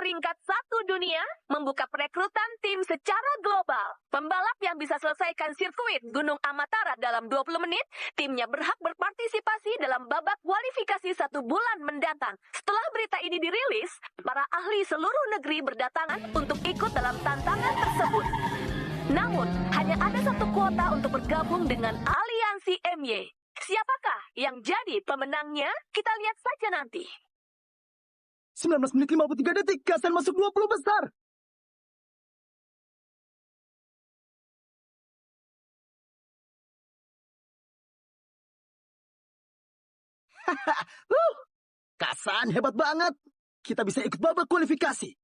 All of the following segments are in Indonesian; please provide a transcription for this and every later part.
peringkat 1 dunia membuka perekrutan tim secara global. Pembalap yang bisa selesaikan sirkuit Gunung Amatara dalam 20 menit, timnya berhak berpartisipasi dalam babak kualifikasi 1 bulan mendatang. Setelah berita ini dirilis, para ahli seluruh negeri berdatangan untuk ikut dalam tantangan tersebut. Namun, hanya ada 1 kuota untuk bergabung dengan Aliansi MY. Siapakah yang jadi pemenangnya? Kita lihat saja nanti. 19 menit 53 detik, Kasan masuk 20 besar. Kasan hebat banget. Kita bisa ikut babak kualifikasi.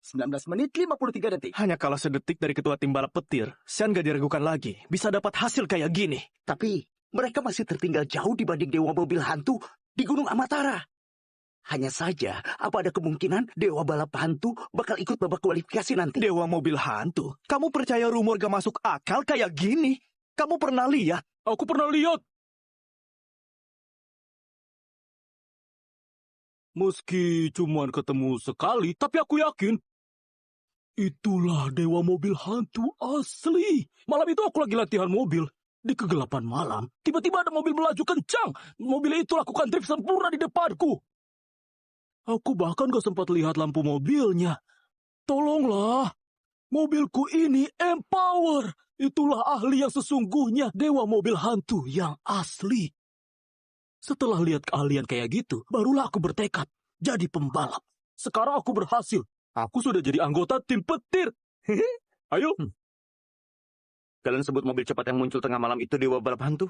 19 menit 53 detik. Hanya kalah sedetik dari ketua tim balap petir, Sean gak diragukan lagi. Bisa dapat hasil kayak gini. Tapi mereka masih tertinggal jauh dibanding Dewa Mobil Hantu di Gunung Amatara. Hanya saja, apa ada kemungkinan Dewa Balap Hantu bakal ikut babak kualifikasi nanti? Dewa Mobil Hantu? Kamu percaya rumor gak masuk akal kayak gini? Kamu pernah lihat? Aku pernah lihat. Meski cuman ketemu sekali, tapi aku yakin itulah Dewa Mobil Hantu asli. Malam itu aku lagi latihan mobil. Di kegelapan malam, tiba-tiba ada mobil melaju kencang. Mobil itu lakukan drift sempurna di depanku. Aku bahkan gak sempat lihat lampu mobilnya. Tolonglah. Mobilku ini empower. Itulah ahli yang sesungguhnya, Dewa Mobil Hantu yang asli. Setelah lihat keahlian kayak gitu, barulah aku bertekad jadi pembalap. Sekarang aku berhasil. Aku sudah jadi anggota tim petir. Ayo. Kalian sebut mobil cepat yang muncul tengah malam itu Dewa Balap Hantu?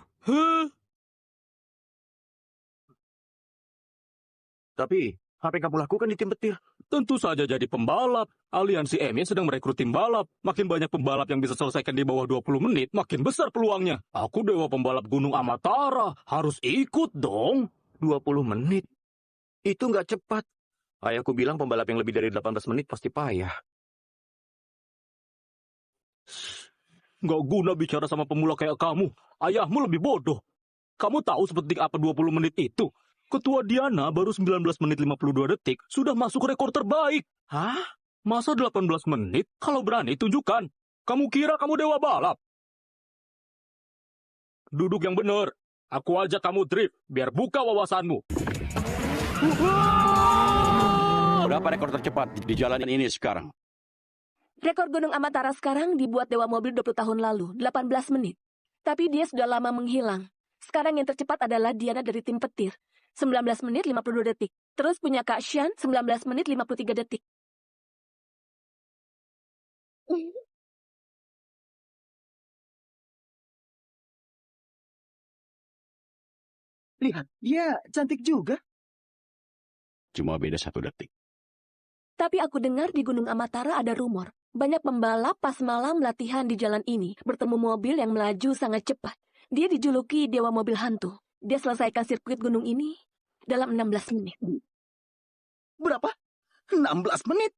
Tapi, apa yang kamu lakukan di tim petir? Tentu saja jadi pembalap. Aliansi MY sedang merekrut tim balap. Makin banyak pembalap yang bisa selesaikan di bawah 20 menit, makin besar peluangnya. Aku Dewa Pembalap Gunung Amatara. Harus ikut dong. 20 menit? Itu nggak cepat. Ayahku bilang pembalap yang lebih dari 18 menit pasti payah. Nggak guna bicara sama pemula kayak kamu. Ayahmu lebih bodoh. Kamu tahu sepenting apa 20 menit itu? Ketua Diana baru 19 menit 52 detik sudah masuk rekor terbaik. Hah? Masa 18 menit? Kalau berani, tunjukkan. Kamu kira kamu dewa balap? Duduk yang benar. Aku ajak kamu drift, biar buka wawasanmu. Berapa rekor tercepat di jalan ini sekarang? Rekor Gunung Amatara sekarang dibuat Dewa Mobil 20 tahun lalu, 18 menit. Tapi dia sudah lama menghilang. Sekarang yang tercepat adalah Diana dari tim petir. 19 menit 52 detik. Terus punya Kak Sean, 19 menit 53 detik. Lihat, dia cantik juga. Cuma beda 1 detik. Tapi aku dengar di Gunung Amatara ada rumor. Banyak pembalap pas malam latihan di jalan ini bertemu mobil yang melaju sangat cepat. Dia dijuluki Dewa Mobil Hantu. Dia selesaikan sirkuit gunung ini dalam 16 menit. Berapa? 16 menit?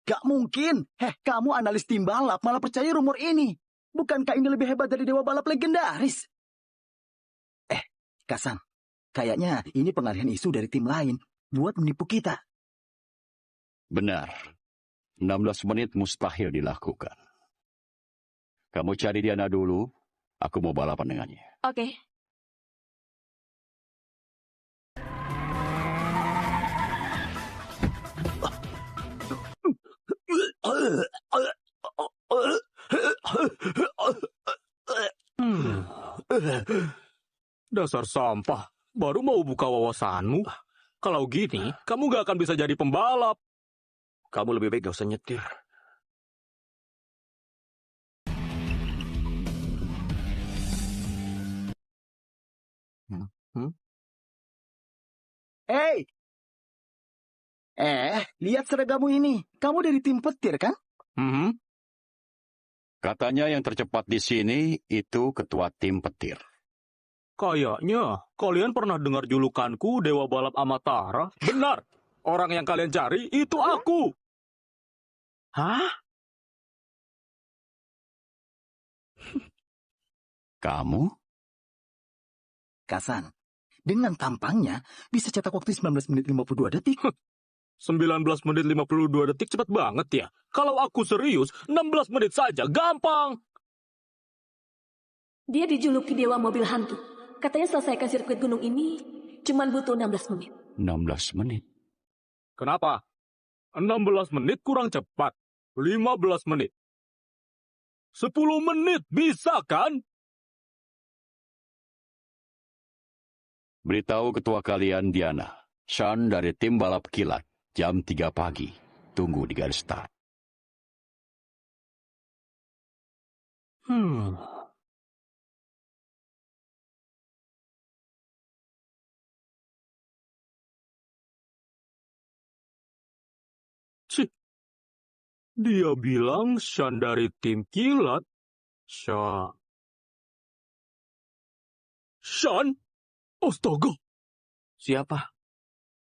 Gak mungkin. Kamu analis tim balap malah percaya rumor ini. Bukankah ini lebih hebat dari Dewa Balap legendaris? Kasan, kayaknya ini pengalihan isu dari tim lain buat menipu kita. Benar. 16 menit mustahil dilakukan. Kamu cari Diana dulu. Aku mau balapan dengannya. Oke. Dasar sampah. Baru mau buka wawasanmu. Kalau gini, kamu gak akan bisa jadi pembalap. Kamu lebih baik gak usah nyetir. Hey! Lihat seragamu ini. Kamu dari tim petir, kan? Katanya yang tercepat di sini itu ketua tim petir. Kayaknya kalian pernah dengar julukanku Dewa Balap Amatara. Benar. Orang yang kalian cari itu aku. Hah? Kamu? Kasan, dengan tampangnya bisa cetak waktu 19 menit 52 detik. 19 menit 52 detik cepat banget ya. Kalau aku serius, 16 menit saja, gampang. Dia dijuluki Dewa Mobil Hantu. Katanya selesaikan sirkuit gunung ini cuma butuh 16 menit. 16 menit. Kenapa? 16 menit kurang cepat. 15 menit. 10 menit, bisa kan? Beritahu ketua kalian, Diana. Sean dari tim balap kilat. Jam 3 pagi. Tunggu di garis start. Cih. Dia bilang Sean dari tim kilat. Sean? Astaga. Siapa?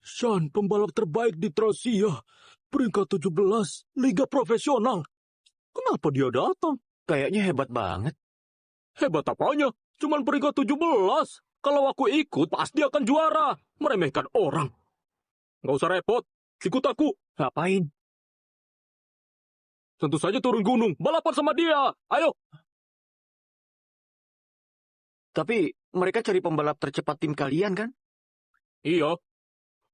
Sean, pembalap terbaik di Tracia. Peringkat 17, Liga Profesional. Kenapa dia datang? Kayaknya hebat banget. Hebat apanya? Cuman peringkat 17. Kalau aku ikut, pasti akan juara. Meremehkan orang. Nggak usah repot. Ikut aku. Ngapain? Tentu saja turun gunung. Balapan sama dia. Ayo. Tapi mereka cari pembalap tercepat tim kalian kan? Iya.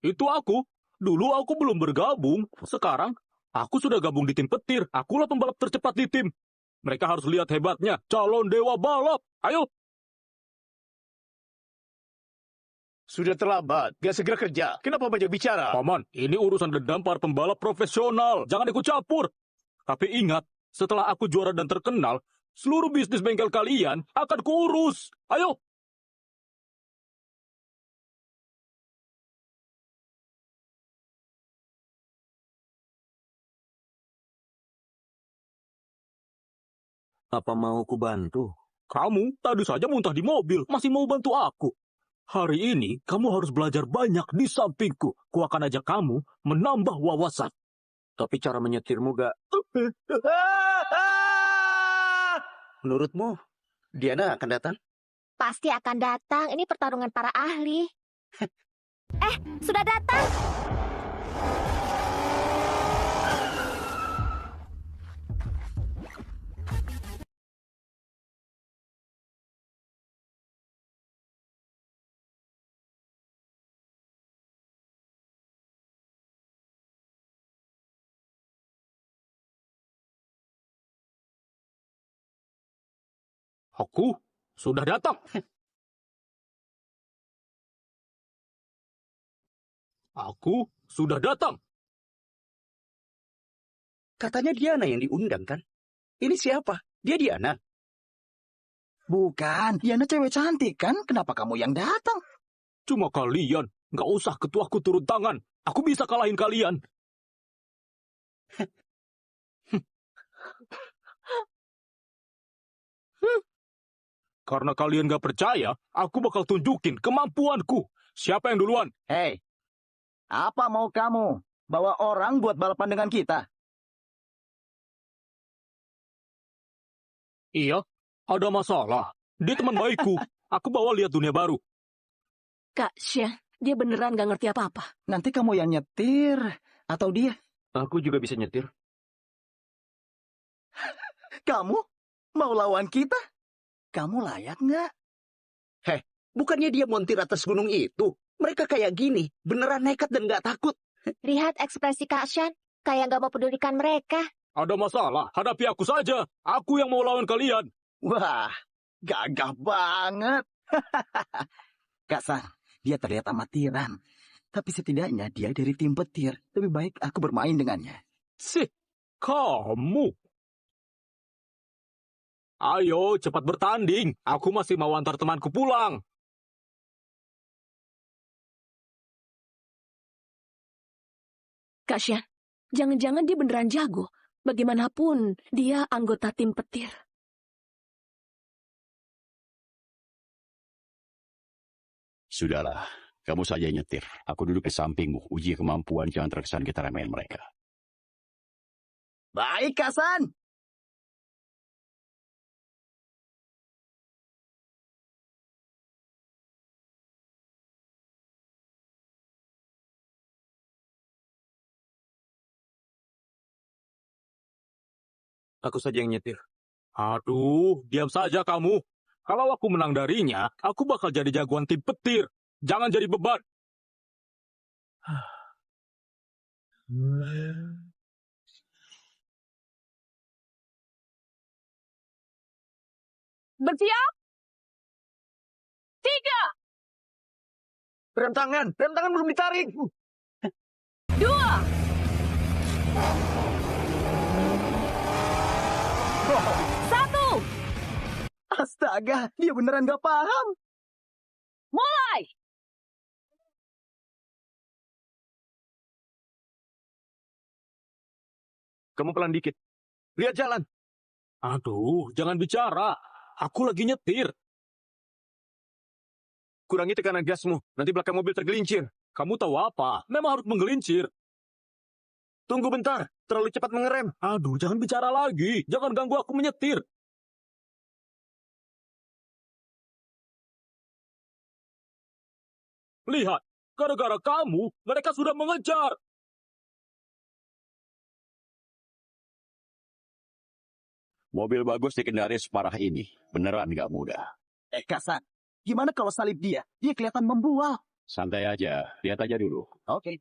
Itu aku. Dulu aku belum bergabung. Sekarang, aku sudah gabung di tim petir. Akulah pembalap tercepat di tim. Mereka harus lihat hebatnya. Calon dewa balap. Ayo. Sudah terlambat. Gak segera kerja. Kenapa banyak bicara? Paman, ini urusan dendam para pembalap profesional. Jangan ikut campur. Tapi ingat, setelah aku juara dan terkenal, seluruh bisnis bengkel kalian akan kuurus. Ayo. Apa mau ku bantu? Kamu tadi saja muntah di mobil, masih mau bantu aku. Hari ini kamu harus belajar banyak di sampingku. Ku akan ajak kamu menambah wawasan. Tapi cara menyetirmu gak... Menurutmu, Diana akan datang? Pasti akan datang. Ini pertarungan para ahli. Sudah datang. Aku sudah datang. Aku sudah datang. Katanya Diana yang diundang kan? Ini siapa? Dia Diana. Bukan, Diana cewek cantik kan? Kenapa kamu yang datang? Cuma kalian. Nggak usah ketuaku turun tangan. Aku bisa kalahin kalian. Karena kalian nggak percaya, aku bakal tunjukin kemampuanku. Siapa yang duluan? Hei, apa mau kamu? Bawa orang buat balapan dengan kita? Iya, ada masalah. Dia teman baikku. Aku bawa lihat dunia baru. Kak Sean, dia beneran gak ngerti apa-apa. Nanti kamu yang nyetir atau dia? Aku juga bisa nyetir. Kamu mau lawan kita? Kamu layak nggak? Bukannya dia montir atas gunung itu? Mereka kayak gini, beneran nekat dan gak takut. Lihat ekspresi Kak Sean. Kayak gak mau pedulikan mereka. Ada masalah, hadapi aku saja. Aku yang mau lawan kalian. Wah, gagah banget. Kak San, dia terlihat amatiran. Tapi setidaknya dia dari tim petir. Lebih baik aku bermain dengannya. Sih, kamu. Ayo, cepat bertanding. Aku masih mau antar temanku pulang. Kak Sean, jangan-jangan dia beneran jago. Bagaimanapun, dia anggota tim petir. Sudahlah, kamu saja yang nyetir. Aku duduk di sampingmu. Uji kemampuan, jangan terkesan kita remehin mereka. Baik, Kak San. Aku saja yang nyetir. Aduh, diam saja kamu. Kalau aku menang darinya, aku bakal jadi jagoan tim petir. Jangan jadi beban. Bersiap? 3, Rem tangan belum ditarik. 2, satu, Astaga, dia beneran gak paham. mulai! Kamu pelan dikit. Lihat jalan. Aduh, jangan bicara. Aku lagi nyetir. Kurangi tekanan gasmu. Nanti belakang mobil tergelincir. Kamu tahu apa? Memang harus menggelincir. Tunggu bentar. Terlalu cepat mengerem. Aduh, jangan bicara lagi. Jangan ganggu aku menyetir. Lihat, gara-gara kamu, mereka sudah mengejar. Mobil bagus dikendari separah ini. Beneran gak mudah. Kak San, gimana kalau salib dia? Dia kelihatan membual. Santai aja. Lihat aja dulu. Oke.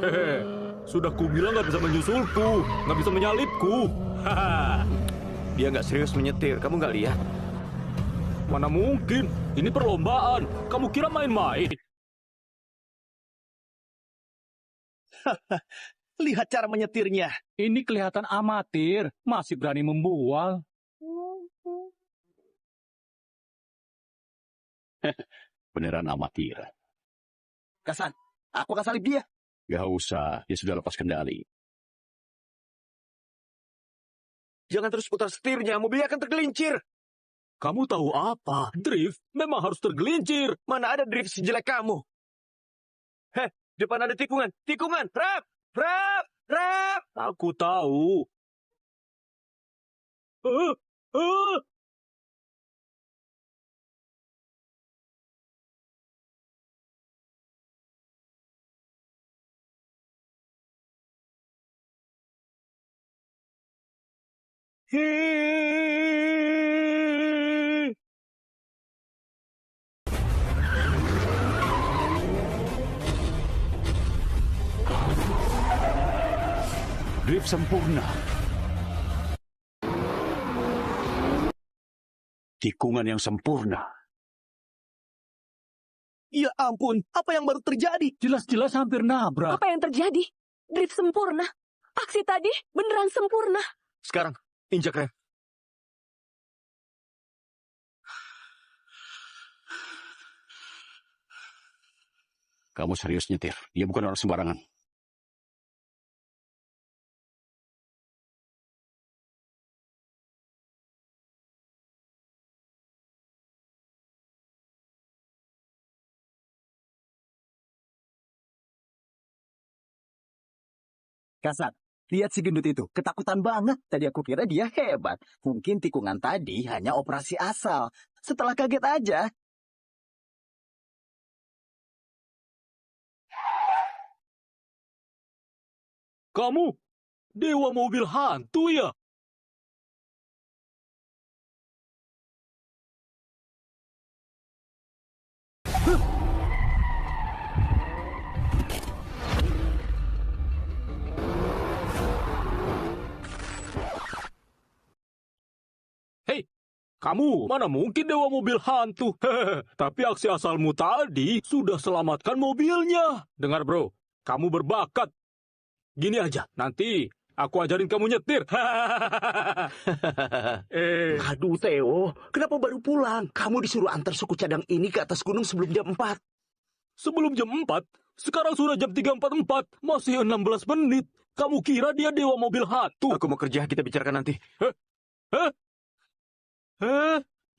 Hehe, sudah kubilang gak bisa menyusulku, gak bisa menyalipku. Haha, Dia nggak serius menyetir. Kamu nggak lihat? mana mungkin? Ini perlombaan. Kamu kira main-main? Lihat cara menyetirnya. Ini kelihatan amatir, masih berani membual. Beneran amatir. Kak San, aku akan salib dia. Gak usah. Dia sudah lepas kendali. Jangan terus putar setirnya. Mobilnya akan tergelincir. Kamu tahu apa? Drift memang harus tergelincir. Mana ada drift sejelek kamu? Heh, depan ada tikungan. Tikungan. Rap! Rap! Rap! Aku tahu. Eh, eh. Hei. Drift sempurna. Tikungan yang sempurna. Ya ampun, apa yang baru terjadi? Jelas-jelas hampir nabrak. Apa yang terjadi? Drift sempurna. Aksi tadi beneran sempurna. Sekarang, injak rem. Kamu serius nyetir. Dia bukan orang sembarangan. Kak San, lihat si gendut itu. Ketakutan banget. Tadi aku kira dia hebat. Mungkin tikungan tadi hanya operasi asal. Setelah kaget aja. Kamu dewa mobil hantu ya? Hei, kamu mana mungkin dewa mobil hantu? Tapi aksi asalmu tadi sudah selamatkan mobilnya. Dengar bro, kamu berbakat. Gini aja, nanti aku ajarin kamu nyetir. Aduh, Theo. Kenapa baru pulang? Kamu disuruh antar suku cadang ini ke atas gunung sebelum jam 4. Sebelum jam 4, sekarang sudah jam 3.44, masih 16 menit. Kamu kira dia dewa mobil hantu? Aku mau kerja, kita bicarakan nanti.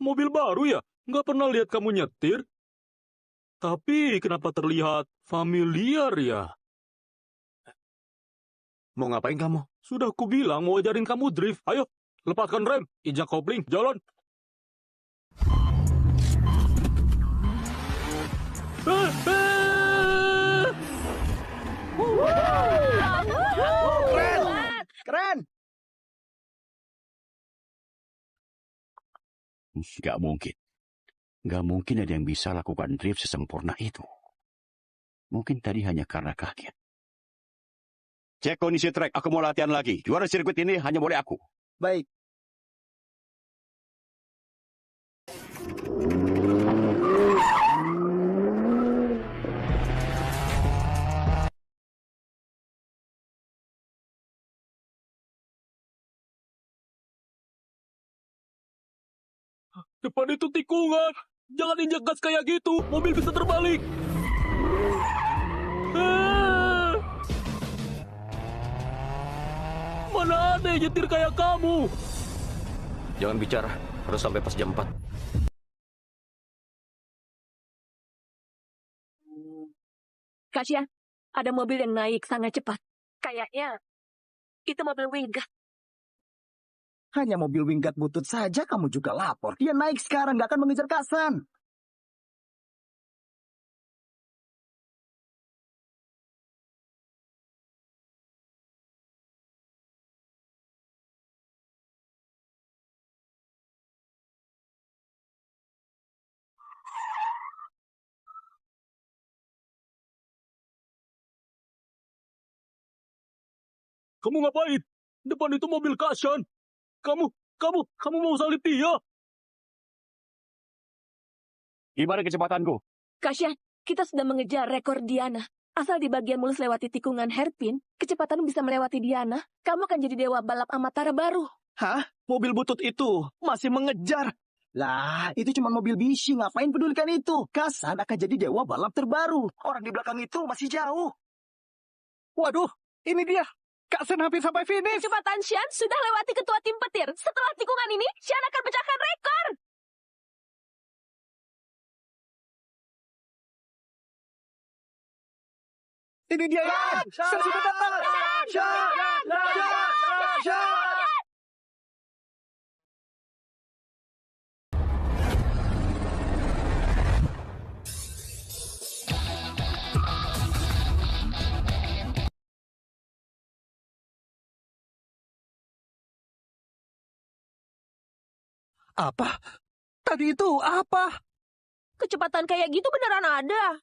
Mobil baru ya? Nggak pernah lihat kamu nyetir. Tapi kenapa terlihat familiar ya? Mau ngapain kamu? Sudah aku bilang mau ajarin kamu drift. Ayo, lepaskan rem, injak kopling, jalan. Keren! Nggak mungkin. Nggak mungkin ada yang bisa lakukan drift sesempurna itu. Mungkin tadi hanya karena kaget. Cek kondisi trek, aku mau latihan lagi. Juara sirkuit ini hanya boleh aku. Baik. Depan itu tikungan. Jangan injak gas kayak gitu. Mobil bisa terbalik. Ah! Mana ada yang nyetir kayak kamu? Jangan bicara, harus sampai pas jam 4. Kasia, ada mobil yang naik sangat cepat. Kayaknya itu mobil Wingard. Hanya mobil Wingard butut saja kamu juga lapor. Dia naik sekarang, nggak akan mengejar Kasan. Kamu ngapain? Depan itu mobil Kasan. Kamu mau salib dia? Gimana kecepatanku? Kasia, kita sudah mengejar rekor Diana. Asal di bagian mulus lewati tikungan hairpin, kecepatan bisa melewati Diana, kamu akan jadi dewa balap Amatara baru. Hah? Mobil butut itu masih mengejar? Lah, itu cuma mobil bisi. Ngapain pedulikan itu? Kasan akan jadi dewa balap terbaru. Orang di belakang itu masih jauh. Waduh, ini dia. Kasan hampir sampai finish. Kecepatan Shan sudah lewati ketua tim petir. Setelah tikungan ini, Shan akan pecahkan rekor. Ini dia ya. Shan sudah datang. Shan. Apa? Tadi itu apa? Kecepatan kayak gitu beneran ada.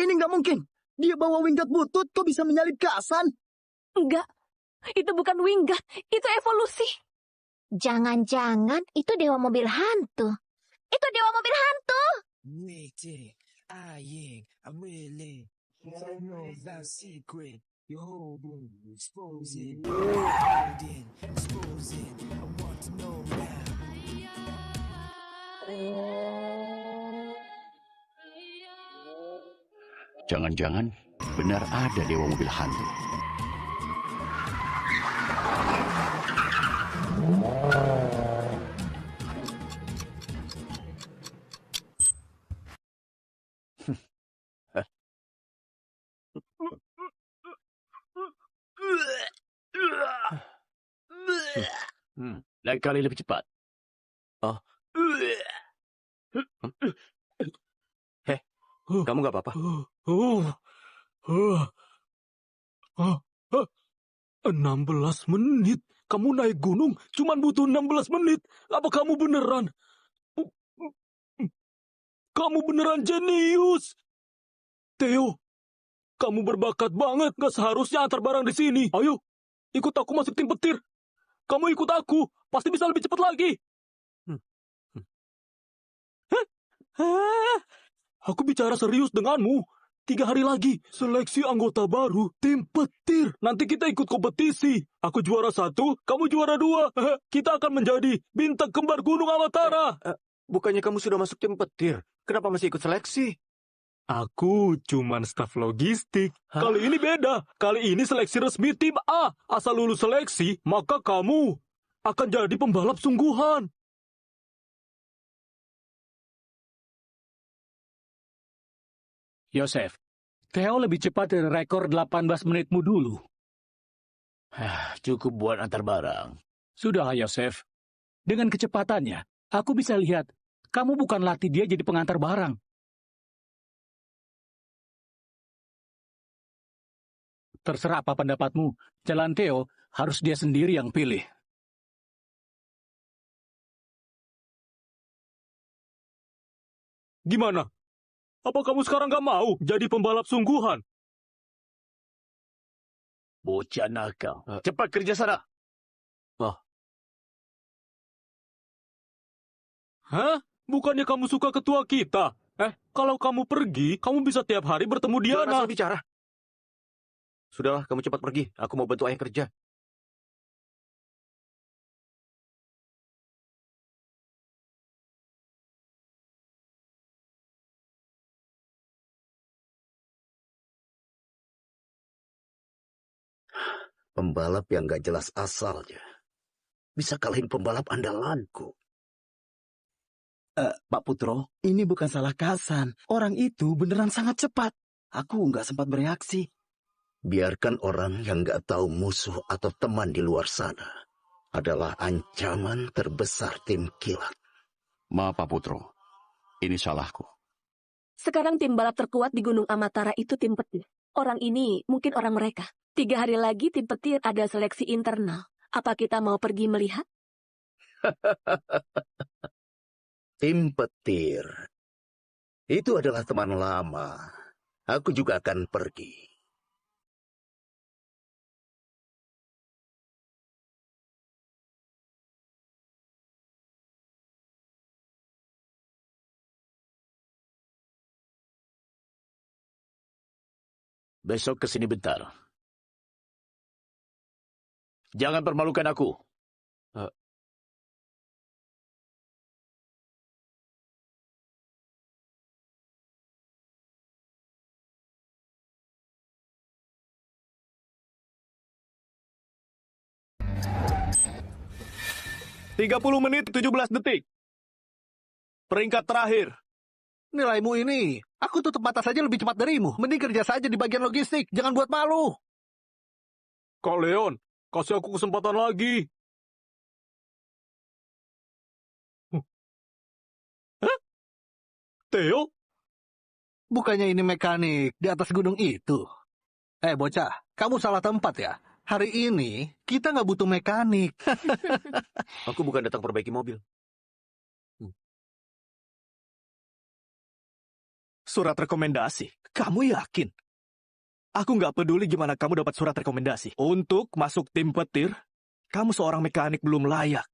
Ini nggak mungkin. Dia bawa Wingard butut, kok bisa menyalip Kasan? Enggak, itu bukan Wingard, itu evolusi. Jangan-jangan itu dewa mobil hantu. Itu dewa mobil hantu. Jangan-jangan benar ada dewa mobil hantu. Lain kali lebih cepat. Oh. Heh, kamu nggak apa-apa? 16 menit. Kamu naik gunung cuma butuh 16 menit. Apa kamu beneran? Kamu beneran jenius. Theo, kamu berbakat banget. Gak seharusnya antar barang di sini. Ayo, ikut aku masuk tim petir. Kamu ikut aku. Pasti bisa lebih cepat lagi. Aku bicara serius denganmu. 3 hari lagi, seleksi anggota baru, tim petir. Nanti kita ikut kompetisi. Aku juara 1, kamu juara 2. Kita akan menjadi bintang kembar Gunung Amatara. Bukannya kamu sudah masuk tim petir? Kenapa masih ikut seleksi? Aku cuman staf logistik. Kali ini beda. Kali ini seleksi resmi tim A. Asal lulus seleksi, maka kamu akan jadi pembalap sungguhan. Yosef, Theo lebih cepat dari rekor 18 menitmu dulu. Cukup buat antar barang. Sudahlah Yosef, dengan kecepatannya, aku bisa lihat kamu bukan latih dia jadi pengantar barang. Terserah apa pendapatmu, jalan Theo harus dia sendiri yang pilih. Gimana? Apa kamu sekarang gak mau jadi pembalap sungguhan? Bocah nakal. Cepat kerja sana. Hah? Bukannya kamu suka ketua kita? Kalau kamu pergi, kamu bisa tiap hari bertemu Jangan Diana. asal bicara. Sudahlah, kamu cepat pergi. Aku mau bantu ayah kerja. Pembalap yang gak jelas asalnya. Bisa kalahin pembalap andalanku. Pak Putro, ini bukan salah Kasan. Orang itu beneran sangat cepat. Aku nggak sempat bereaksi. Biarkan orang yang gak tahu musuh atau teman di luar sana adalah ancaman terbesar tim kilat. Maaf Pak Putro, ini salahku. Sekarang tim balap terkuat di Gunung Amatara itu tim petir. Orang ini mungkin orang mereka. 3 hari lagi tim petir ada seleksi internal. Apa kita mau pergi melihat? Tim petir. Itu adalah teman lama. Aku juga akan pergi. Besok kesini bentar. Jangan permalukan aku. 30 menit 17 detik. Peringkat terakhir. Nilaimu ini, aku tutup mata saja lebih cepat darimu. Mending kerja saja di bagian logistik, jangan buat malu. Kak Leon, kasih aku kesempatan lagi. Hah? Theo? Bukannya ini mekanik di atas gunung itu. Bocah, kamu salah tempat ya. Hari ini, kita nggak butuh mekanik. Aku bukan datang perbaiki mobil. Surat rekomendasi. Kamu yakin? Aku nggak peduli gimana kamu dapat surat rekomendasi. Untuk masuk tim petir, kamu seorang mekanik belum layak.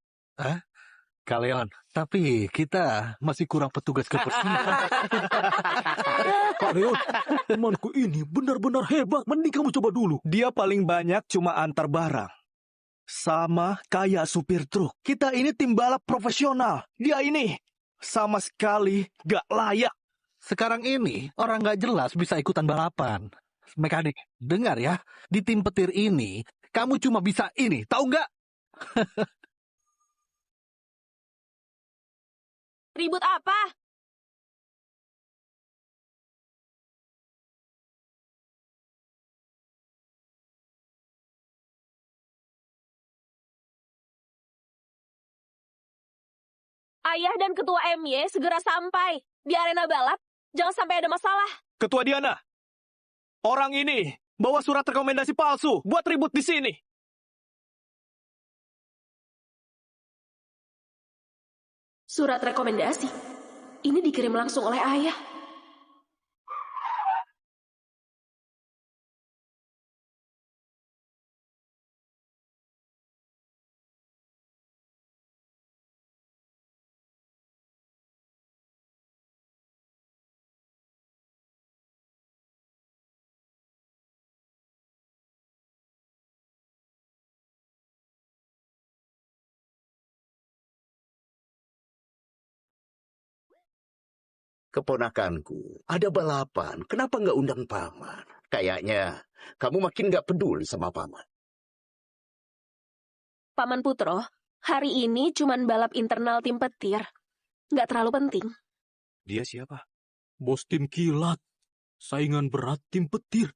Kak Leon, tapi kita masih kurang petugas kebersihan. Kak Leon, temanku ini benar-benar hebat. Mending kamu coba dulu. Dia paling banyak cuma antar barang. Sama kayak supir truk. Kita ini tim balap profesional. Dia ini sama sekali gak layak. Sekarang ini, orang nggak jelas bisa ikutan balapan. Mekanik, dengar ya, di tim petir ini, kamu cuma bisa ini, tahu nggak? Ribut apa? Ayah dan Ketua MY segera sampai di arena balap. Jangan sampai ada masalah. Ketua Diana, orang ini bawa surat rekomendasi palsu buat ribut di sini. Surat rekomendasi. Ini dikirim langsung oleh ayah. Keponakanku, ada balapan. Kenapa nggak undang paman? Kayaknya kamu makin nggak peduli sama paman. Paman Putro, hari ini cuman balap internal tim petir. Nggak terlalu penting. Dia siapa? Bos tim kilat. Saingan berat tim petir.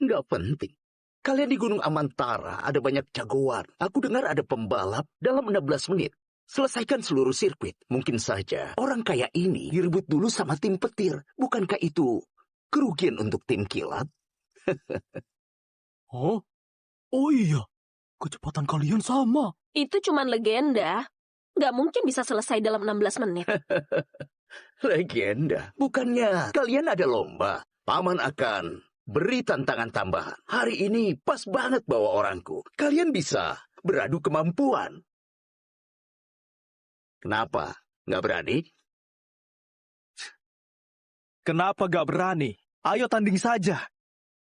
Nggak penting. Kalian di Gunung Amantara ada banyak jagoan. Aku dengar ada pembalap dalam 16 menit. Selesaikan seluruh sirkuit. Mungkin saja orang kayak ini direbut dulu sama tim petir. Bukankah itu kerugian untuk tim kilat? Oh iya. Kecepatan kalian sama. Itu cuman legenda. Nggak mungkin bisa selesai dalam 16 menit. Legenda. Bukannya kalian ada lomba. Paman akan beri tantangan tambahan. Hari ini pas banget bawa orangku. Kalian bisa beradu kemampuan. Kenapa? Nggak berani? Kenapa gak berani? Ayo tanding saja.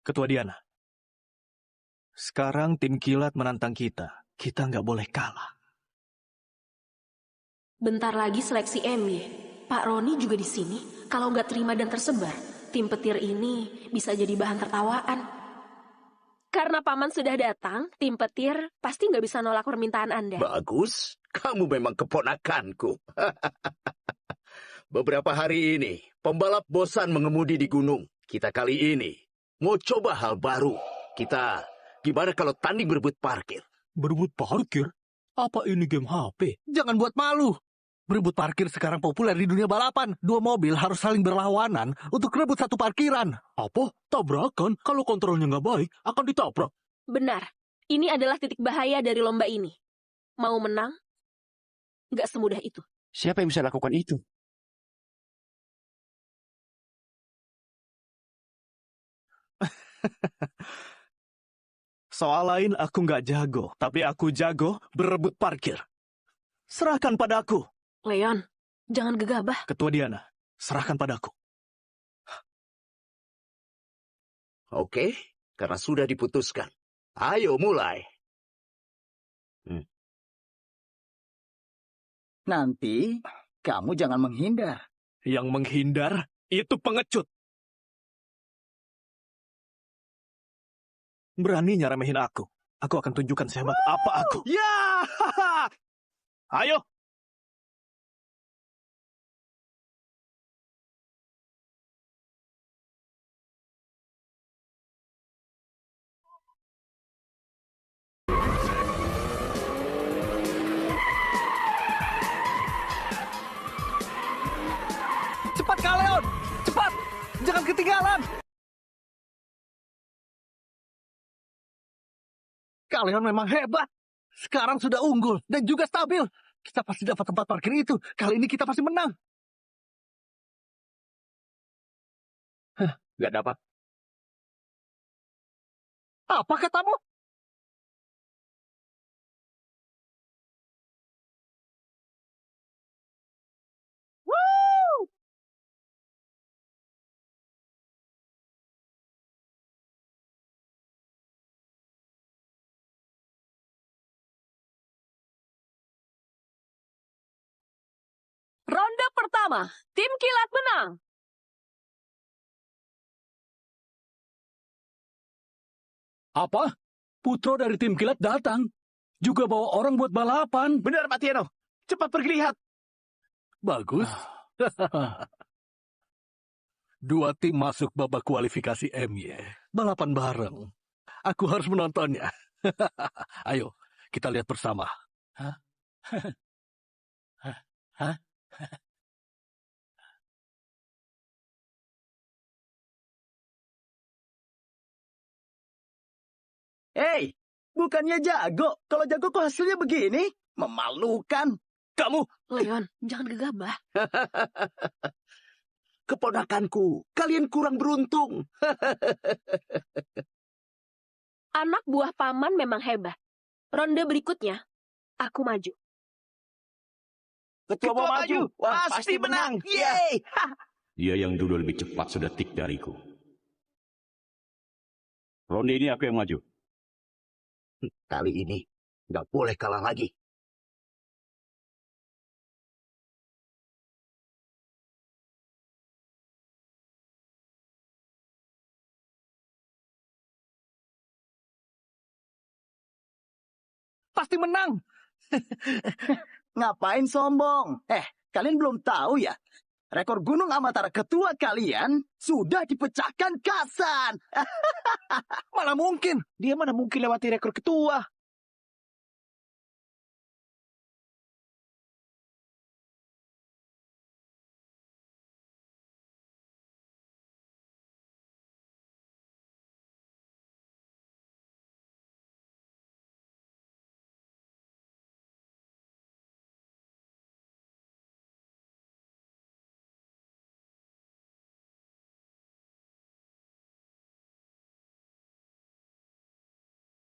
Ketua Diana. Sekarang tim kilat menantang kita. Kita nggak boleh kalah. Bentar lagi seleksi MY. Pak Roni juga di sini. Kalau nggak terima dan tersebar, tim petir ini bisa jadi bahan tertawaan. Karena paman sudah datang, tim petir pasti nggak bisa nolak permintaan Anda. Bagus. Kamu memang keponakanku. Beberapa hari ini, pembalap bosan mengemudi di gunung. Kita kali ini mau coba hal baru. Kita gimana kalau tanding berebut parkir? Berebut parkir? Apa ini game HP? Jangan buat malu. Berebut parkir sekarang populer di dunia balapan. Dua mobil harus saling berlawanan untuk rebut satu parkiran. Apa? Tabrakan? Kalau kontrolnya nggak baik, akan ditabrak. Benar, ini adalah titik bahaya dari lomba ini. Mau menang? Nggak semudah itu. Siapa yang bisa lakukan itu? Soal lain aku nggak jago, tapi aku jago berebut parkir. Serahkan padaku. Leon, jangan gegabah. Ketua Diana, serahkan padaku. Oke, karena sudah diputuskan. Ayo mulai. Nanti kamu jangan menghindar. Yang menghindar itu pengecut. Beraninya remehin aku. Aku akan tunjukkan sehebat apa aku. Ya! Ayo! Cepat kalian! Cepat! Jangan ketinggalan! Kalian memang hebat. Sekarang sudah unggul dan juga stabil. Kita pasti dapat tempat parkir itu. Kali ini kita pasti menang. Nggak dapat. Apa katamu? Ronde pertama, tim kilat menang. Apa? Putro dari tim kilat datang. Juga bawa orang buat balapan. Benar, Pak Tiano. Cepat pergi lihat. Bagus. Dua tim masuk babak kualifikasi MY. Balapan bareng. Aku harus menontonnya. Ayo, kita lihat bersama. Hei, bukannya jago. Kalau jago kok hasilnya begini? Memalukan. Kamu. Leon, jangan gegabah. Keponakanku, kalian kurang beruntung. Anak buah paman memang hebat. Ronde berikutnya, aku maju. Ketua mau maju. Pasti menang. Yeay. Dia yang dulu lebih cepat sedetik dariku. Ronde ini aku yang maju. Kali ini, nggak boleh kalah lagi. Pasti menang. Ngapain sombong? Kalian belum tahu ya? Rekor Gunung Amatara ketua kalian sudah dipecahkan Kasan. Mana mungkin. Dia mana mungkin lewati rekor ketua?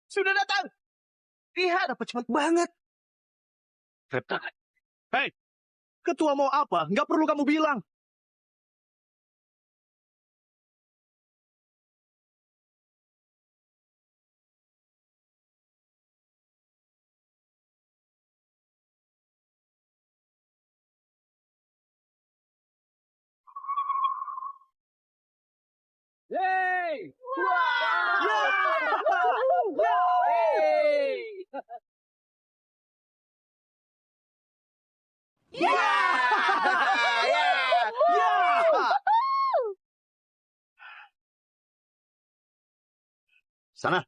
Sudah datang. Lihat, apa cepat banget. Hei, ketua mau apa? Nggak perlu kamu bilang. Yeay! Sana.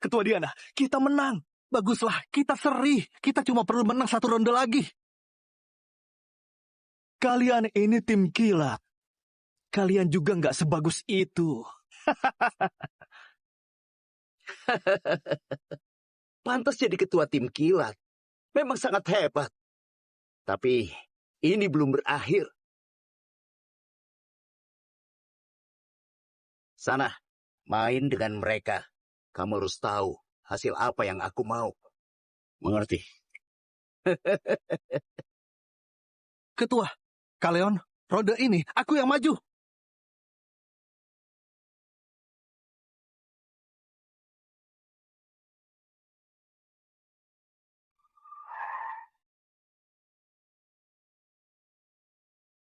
Ketua Diana, kita menang. Baguslah, kita seri. Kita cuma perlu menang 1 ronde lagi. Kalian ini tim kilat. Kalian juga nggak sebagus itu. Pantas jadi ketua tim kilat. Memang sangat hebat. Tapi ini belum berakhir. Sana, main dengan mereka. Kamu harus tahu hasil apa yang aku mau. Mengerti? Ketua, Kaleon, ronde ini aku yang maju.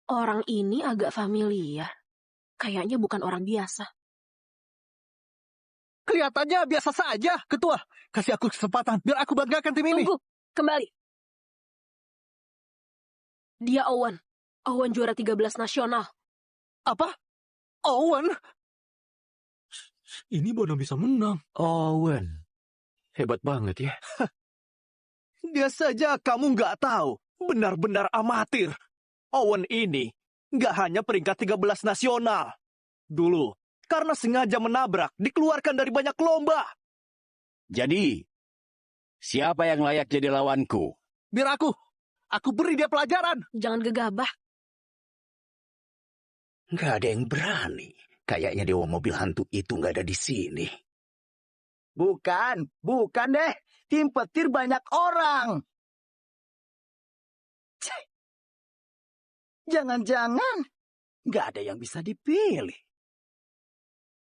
Orang ini agak familiar. Kayaknya bukan orang biasa. Kelihatannya biasa saja, Ketua. Kasih aku kesempatan biar aku banggakan tim ini. Tunggu, kembali. Dia Owen. Owen juara 13 nasional. Apa? Owen? Ini mana bisa menang? Owen. Hebat banget ya. Dia saja kamu nggak tahu. Benar-benar amatir. Owen ini nggak hanya peringkat 13 nasional. Dulu, karena sengaja menabrak, dikeluarkan dari banyak lomba. Jadi, siapa yang layak jadi lawanku? Biar aku. Aku beri dia pelajaran. Jangan gegabah. Nggak ada yang berani. Kayaknya dewa mobil hantu itu nggak ada di sini. Bukan deh. Tim petir banyak orang. Cih. Jangan-jangan nggak ada yang bisa dipilih.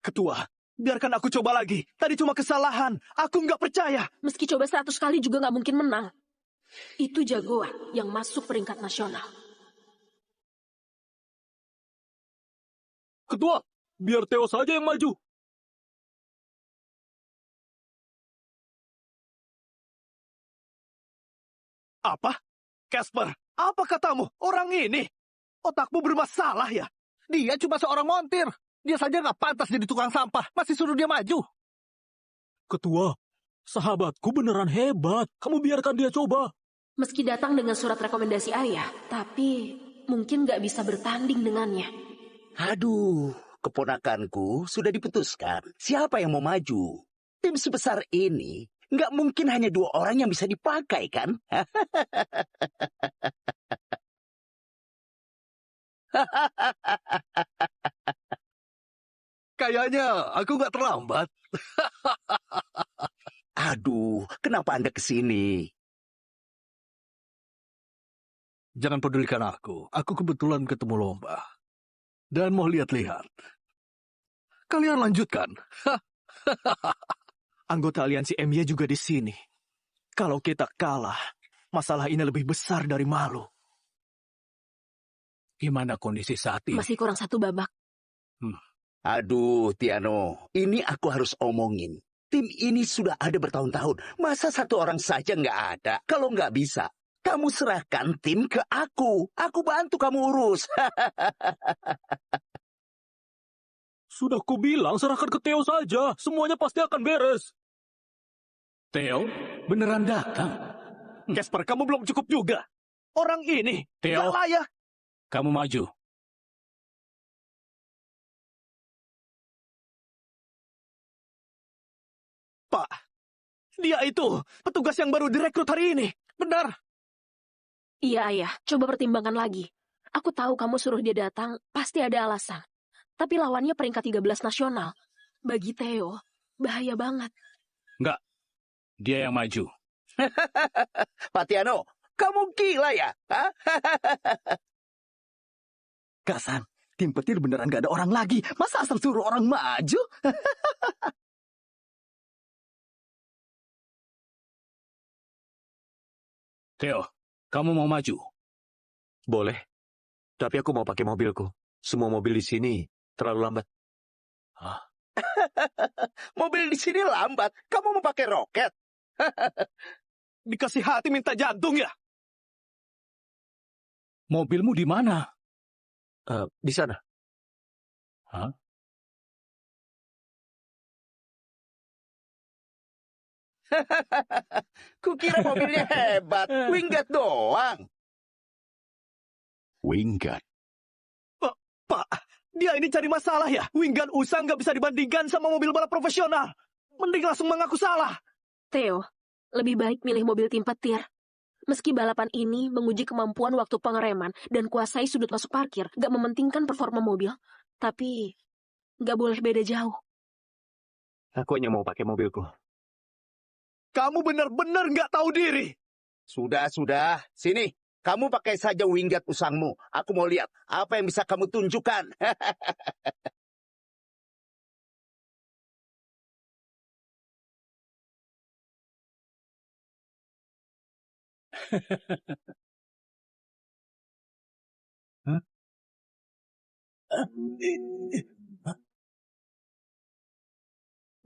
Ketua, biarkan aku coba lagi. Tadi cuma kesalahan. Aku nggak percaya. Meski coba 100 kali juga nggak mungkin menang. Itu jagoan yang masuk peringkat nasional. Ketua, biar Theo saja yang maju. Apa? Casper, apa katamu? Orang ini? Otakmu bermasalah ya? Dia cuma seorang montir. Dia saja nggak pantas jadi tukang sampah. Masih suruh dia maju. Ketua, sahabatku beneran hebat. Kamu biarkan dia coba. Meski datang dengan surat rekomendasi ayah, tapi mungkin nggak bisa bertanding dengannya. Aduh, keponakanku sudah diputuskan. Siapa yang mau maju? Tim sebesar ini nggak mungkin hanya 2 orang yang bisa dipakai, kan? Kayaknya aku nggak terlambat. Aduh, kenapa Anda kesini? Jangan pedulikan aku. Aku kebetulan ketemu lomba. Dan mau lihat-lihat. Kalian lanjutkan. Anggota aliansi MY juga di sini. Kalau kita kalah, masalah ini lebih besar dari malu. Gimana kondisi saat ini? Masih kurang 1 babak. Aduh, Tiano, ini aku harus omongin. Tim ini sudah ada bertahun-tahun. Masa 1 orang saja nggak ada? Kalau nggak bisa, kamu serahkan tim ke aku. Aku bantu kamu urus. Sudah kubilang serahkan ke Theo saja. Semuanya pasti akan beres. Theo, beneran datang? Casper, kamu belum cukup juga. Orang ini Theo, nggak layak. kamu maju. Pak, Dia itu petugas yang baru direkrut hari ini. Benar. Iya, Ayah. Coba pertimbangkan lagi. Aku tahu kamu suruh dia datang, pasti ada alasan. Tapi lawannya peringkat 13 nasional. Bagi Theo, bahaya banget. Enggak, dia yang maju. Pak Tiano, kamu gila ya? Hah? Kasan, tim petir beneran gak ada orang lagi. Masa asal suruh orang maju? Theo, kamu mau maju? Boleh. Tapi aku mau pakai mobilku. Semua mobil di sini terlalu lambat. Mobil di sini lambat. Kamu mau pakai roket? Dikasih hati minta jantung ya? Mobilmu di mana? Di sana. Hah? Kukira mobilnya hebat. Winggat doang. Winggat. Pak, dia ini cari masalah ya? Winggan usang nggak bisa dibandingkan sama mobil balap profesional. Mending langsung mengaku salah. Theo, lebih baik milih mobil tim petir. Meski balapan ini menguji kemampuan waktu pengereman dan kuasai sudut masuk parkir, gak mementingkan performa mobil, tapi gak boleh beda jauh. Aku hanya mau pakai mobilku. Kamu benar-benar nggak tahu diri. Sudah. Sini. Kamu pakai saja winggat usangmu. Aku mau lihat apa yang bisa kamu tunjukkan.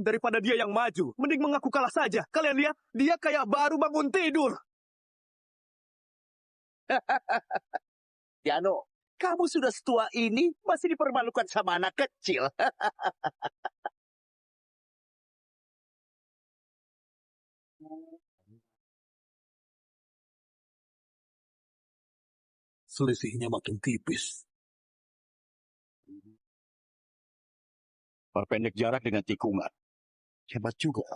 Daripada dia yang maju, mending mengaku kalah saja. Kalian lihat, dia kayak baru bangun tidur. Tiano, kamu sudah setua ini masih dipermalukan sama anak kecil. Selisihnya makin tipis. Perpendek jarak dengan tikungan. Hebat juga.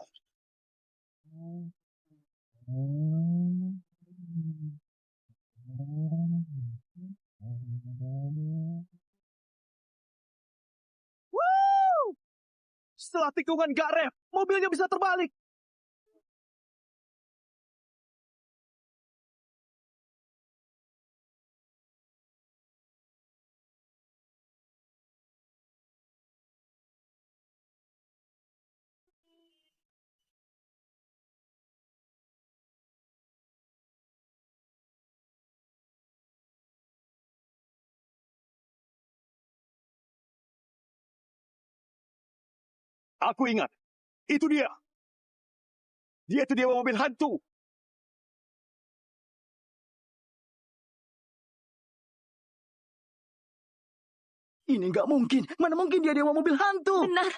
Woo! Setelah tikungan gak rem, mobilnya bisa terbalik. Aku ingat. Itu dia. Dia itu dewa mobil hantu. Ini nggak mungkin. Mana mungkin dia dewa mobil hantu? Benar.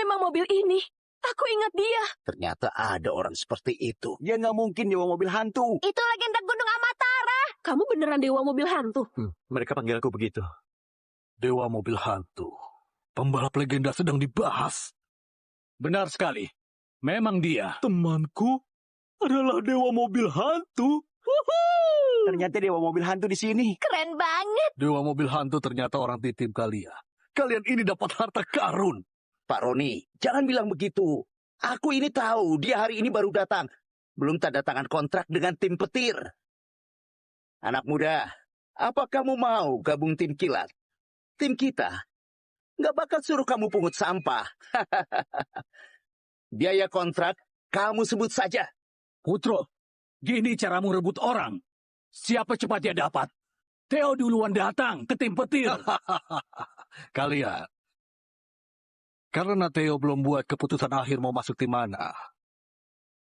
Memang mobil ini. Aku ingat dia. Ternyata ada orang seperti itu. Dia nggak mungkin dewa mobil hantu. Itu legenda Gunung Amatara. Kamu beneran dewa mobil hantu? Mereka panggil aku begitu. Dewa mobil hantu. Pembalap legenda sedang dibahas. Benar sekali. Memang dia. Temanku adalah dewa mobil hantu. Ternyata dewa mobil hantu di sini. Keren banget. Dewa mobil hantu ternyata orang titip kalian. Kalian ini dapat harta karun. Pak Roni, jangan bilang begitu. Aku ini tahu dia hari ini baru datang. Belum tanda tangan kontrak dengan tim petir. Anak muda, apa kamu mau gabung tim kilat? Tim kita nggak bakal suruh kamu pungut sampah. Biaya kontrak kamu sebut saja. Putro, gini caramu rebut orang. Siapa cepatnya dapat? Theo duluan datang ke tim petir. Kalian. Karena Theo belum buat keputusan akhir mau masuk tim mana.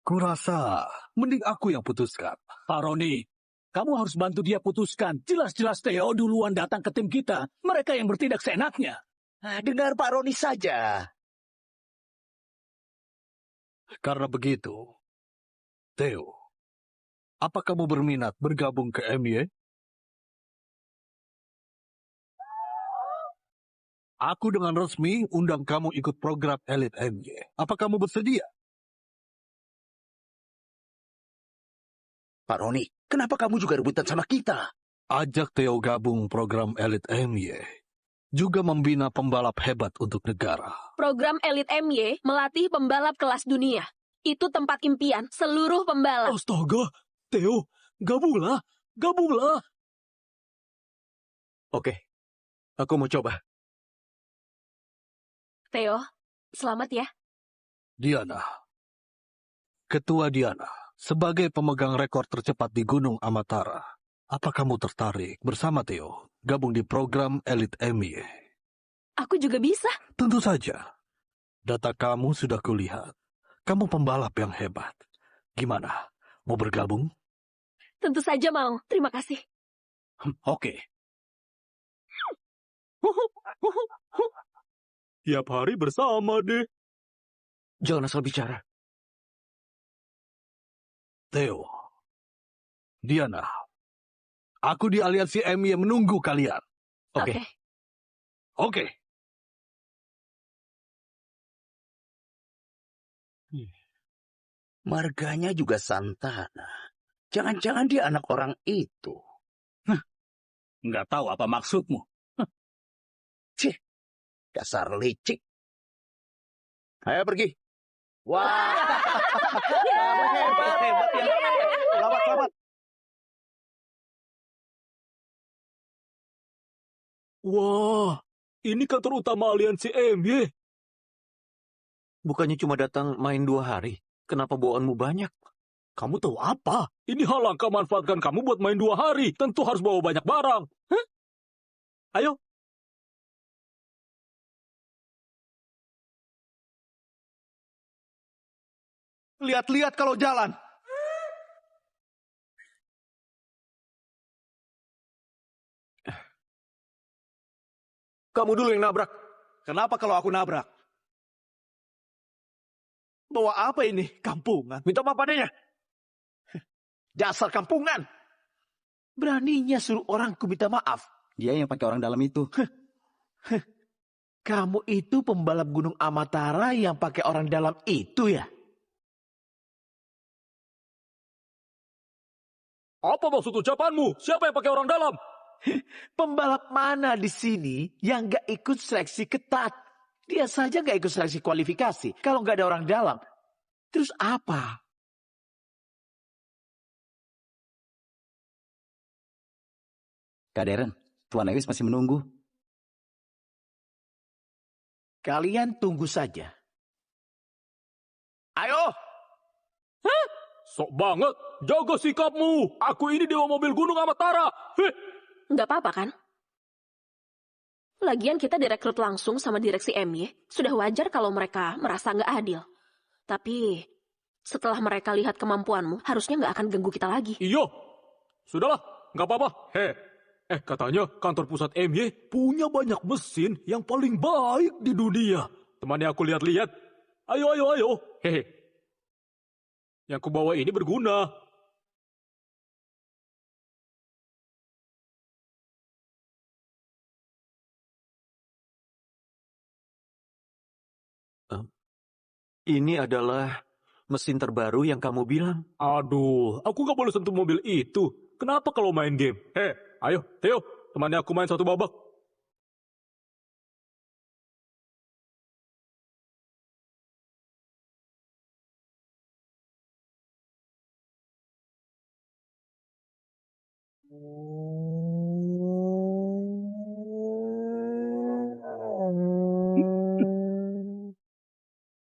Kurasa mending aku yang putuskan. Pak Roni, kamu harus bantu dia putuskan. Jelas-jelas Theo duluan datang ke tim kita. Mereka yang bertindak seenaknya. Dengar Pak Roni saja. Karena begitu, Theo, apa kamu berminat bergabung ke MY? Aku dengan resmi undang kamu ikut program Elite MY. Apa kamu bersedia? Pak Roni, kenapa kamu juga rebutan sama kita? Ajak Theo gabung program Elite MY. Juga membina pembalap hebat untuk negara. Program Elite MY melatih pembalap kelas dunia. Itu tempat impian seluruh pembalap. Astaga, Theo, gabunglah, gabunglah. Oke, aku mau coba. Theo, selamat ya. Diana. Ketua Diana, sebagai pemegang rekor tercepat di Gunung Amatara, apa kamu tertarik bersama Theo gabung di program Elite MY? Aku juga bisa. Tentu saja. Data kamu sudah kulihat. Kamu pembalap yang hebat. Gimana? Mau bergabung? Tentu saja mau. Terima kasih. Oke. Tiap hari bersama deh. Jangan asal bicara. Theo. Diana. Aku di aliansi MY menunggu kalian. Oke. Oke. Marganya juga Santana. Jangan-jangan dia anak orang itu. Nggak tahu apa maksudmu. Cih, dasar licik. Ayo pergi. Wah. Hebat ya. Selamat. Wah, ini kantor utama aliansi MY. Bukannya cuma datang main 2 hari. Kenapa bawaanmu banyak? Kamu tahu apa? Ini hal langka manfaatkan kamu buat main 2 hari. Tentu harus bawa banyak barang. Hah? Ayo. Lihat-lihat kalau jalan. Kamu dulu yang nabrak. Kenapa kalau aku nabrak? Bawa apa ini? Kampungan. Minta maaf padanya. Dasar kampungan. Beraninya suruh orangku minta maaf. Dia yang pakai orang dalam itu. Kamu itu pembalap Gunung Amatara yang pakai orang dalam itu ya? Apa maksud ucapanmu? Siapa yang pakai orang dalam? Pembalap mana di sini yang gak ikut seleksi ketat? Dia saja gak ikut seleksi kualifikasi. Kalau gak ada orang dalam, terus apa? Kak Darren, Tuan Ewis masih menunggu. Kalian tunggu saja. Ayo! Hah? Sok banget. Jaga sikapmu. Aku ini dewa mobil Gunung Amatara. Nggak apa-apa kan? Lagian kita direkrut langsung sama direksi MY. Sudah wajar kalau mereka merasa nggak adil. Tapi setelah mereka lihat kemampuanmu, harusnya nggak akan ganggu kita lagi. Iya. Sudahlah. Nggak apa-apa. Katanya kantor pusat MY punya banyak mesin yang paling baik di dunia. Temannya aku lihat-lihat. Ayo. Hehe. Yang kubawa ini berguna. Ini adalah mesin terbaru yang kamu bilang. Aduh, aku nggak boleh sentuh mobil itu. Kenapa kalau main game? Ayo, Theo, temannya aku main satu babak.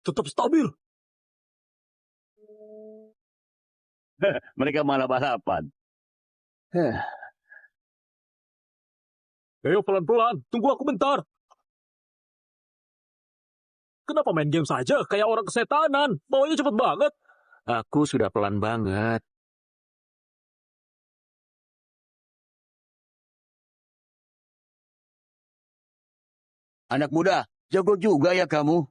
Tetap stabil. Mereka malah balapan. Ayo pelan-pelan, tunggu aku bentar. Kenapa main game saja kayak orang kesetanan? Bawanya cepet banget. Aku sudah pelan banget. Anak muda, jago juga ya kamu.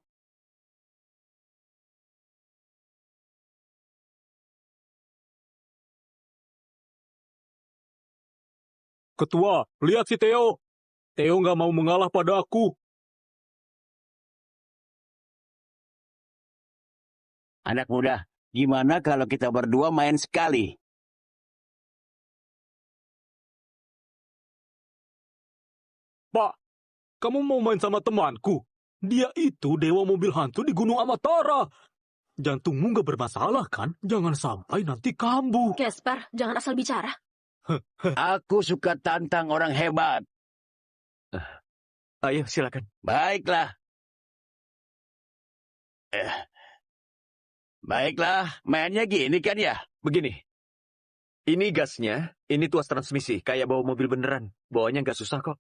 Ketua, lihat si Theo. Theo nggak mau mengalah pada aku. Anak muda, gimana kalau kita berdua main sekali? Pak, kamu mau main sama temanku? Dia itu dewa mobil hantu di Gunung Amatara. Jantungmu nggak bermasalah kan? Jangan sampai nanti kambuh. Gaspar, jangan asal bicara. Aku suka tantang orang hebat. Ayo, silakan. Baiklah. Baiklah, mainnya gini kan ya? Begini. Ini gasnya, ini tuas transmisi. Kayak bawa mobil beneran. Bawanya nggak susah kok.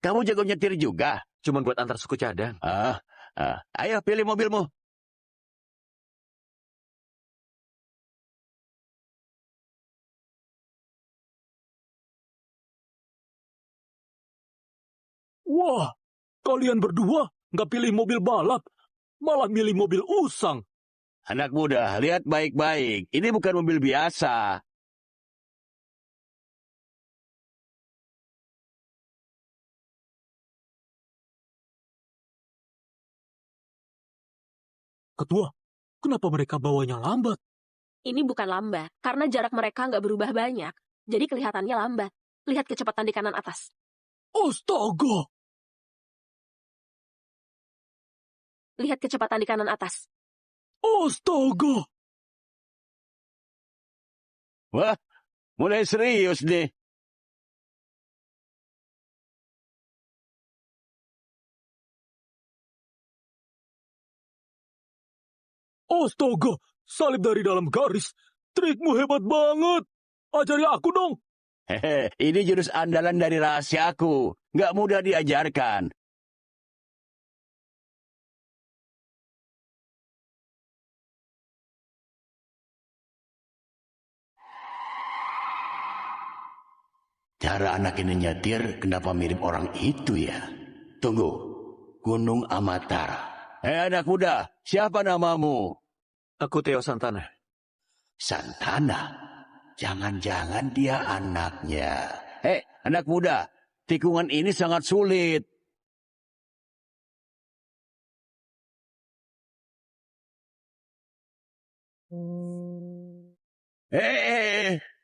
Kamu jago nyetir juga? Cuman buat antar suku cadang. Ayo pilih mobilmu. Wah, kalian berdua nggak pilih mobil balap, malah milih mobil usang. Anak muda, lihat baik-baik. Ini bukan mobil biasa. Ketua, kenapa mereka bawanya lambat? Ini bukan lambat, karena jarak mereka nggak berubah banyak. Jadi kelihatannya lambat. Lihat kecepatan di kanan atas. Astaga! Lihat kecepatan di kanan atas. Astaga! Wah, mulai serius nih. Astaga! Salib dari dalam garis. Trikmu hebat banget. Ajari aku dong. Ini jurus andalan dari rahasiaku. Nggak mudah diajarkan. Cara anak ini nyetir, kenapa mirip orang itu ya? Tunggu, Gunung Amatara. Anak muda, siapa namamu? Aku Theo Santana. Santana? Jangan-jangan dia anaknya. Anak muda, tikungan ini sangat sulit.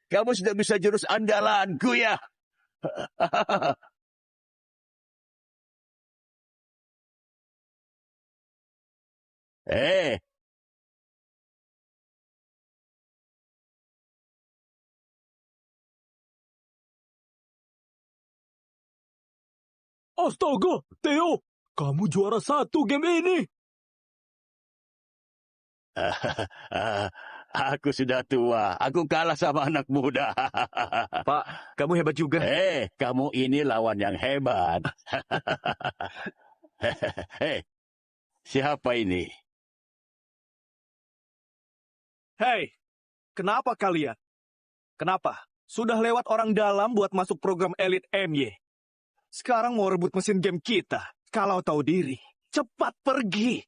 Kamu sudah bisa jurus andalanku ya? Astaga, Theo, kamu juara 1 game ini. Aku sudah tua. Aku kalah sama anak muda. Pak, kamu hebat juga. Kamu ini lawan yang hebat. Siapa ini? Hei, kenapa kalian? Kenapa? Sudah lewat orang dalam buat masuk program Elite MY. Sekarang mau rebut mesin game kita. Kalau tahu diri, cepat pergi.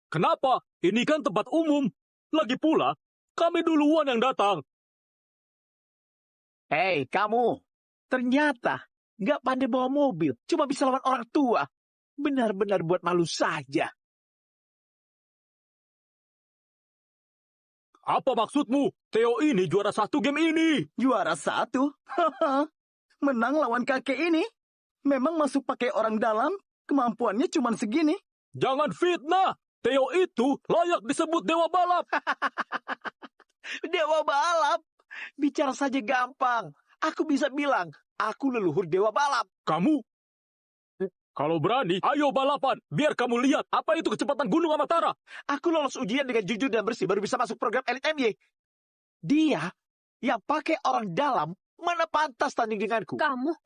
Kenapa? Ini kan tempat umum. Lagi pula, kami duluan yang datang. Hei, kamu. Ternyata nggak pandai bawa mobil. Cuma bisa lawan orang tua. Benar-benar buat malu saja. Apa maksudmu? Theo ini juara 1 game ini. Juara 1? Menang lawan kakek ini? Memang masuk pakai orang dalam? Kemampuannya cuma segini. Jangan fitnah. Theo itu layak disebut dewa balap. Dewa balap? Bicara saja gampang. Aku bisa bilang, aku leluhur dewa balap. Kamu? Kalau berani, ayo balapan. Biar kamu lihat apa itu kecepatan Gunung Amatara. Aku lolos ujian dengan jujur dan bersih, baru bisa masuk program Elite MY. Dia yang pakai orang dalam, mana pantas tanding denganku? Kamu?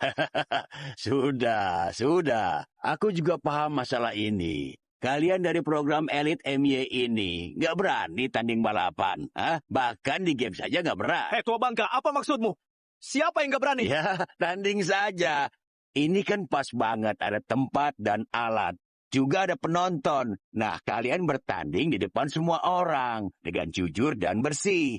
Sudah. Aku juga paham masalah ini. Kalian dari program Elite MY ini nggak berani tanding balapan. Bahkan di game saja nggak berani. Hei, tua bangka, apa maksudmu? Siapa yang nggak berani? Ya, tanding saja. Ini kan pas banget, ada tempat dan alat. Juga ada penonton. Nah, kalian bertanding di depan semua orang. Dengan jujur dan bersih.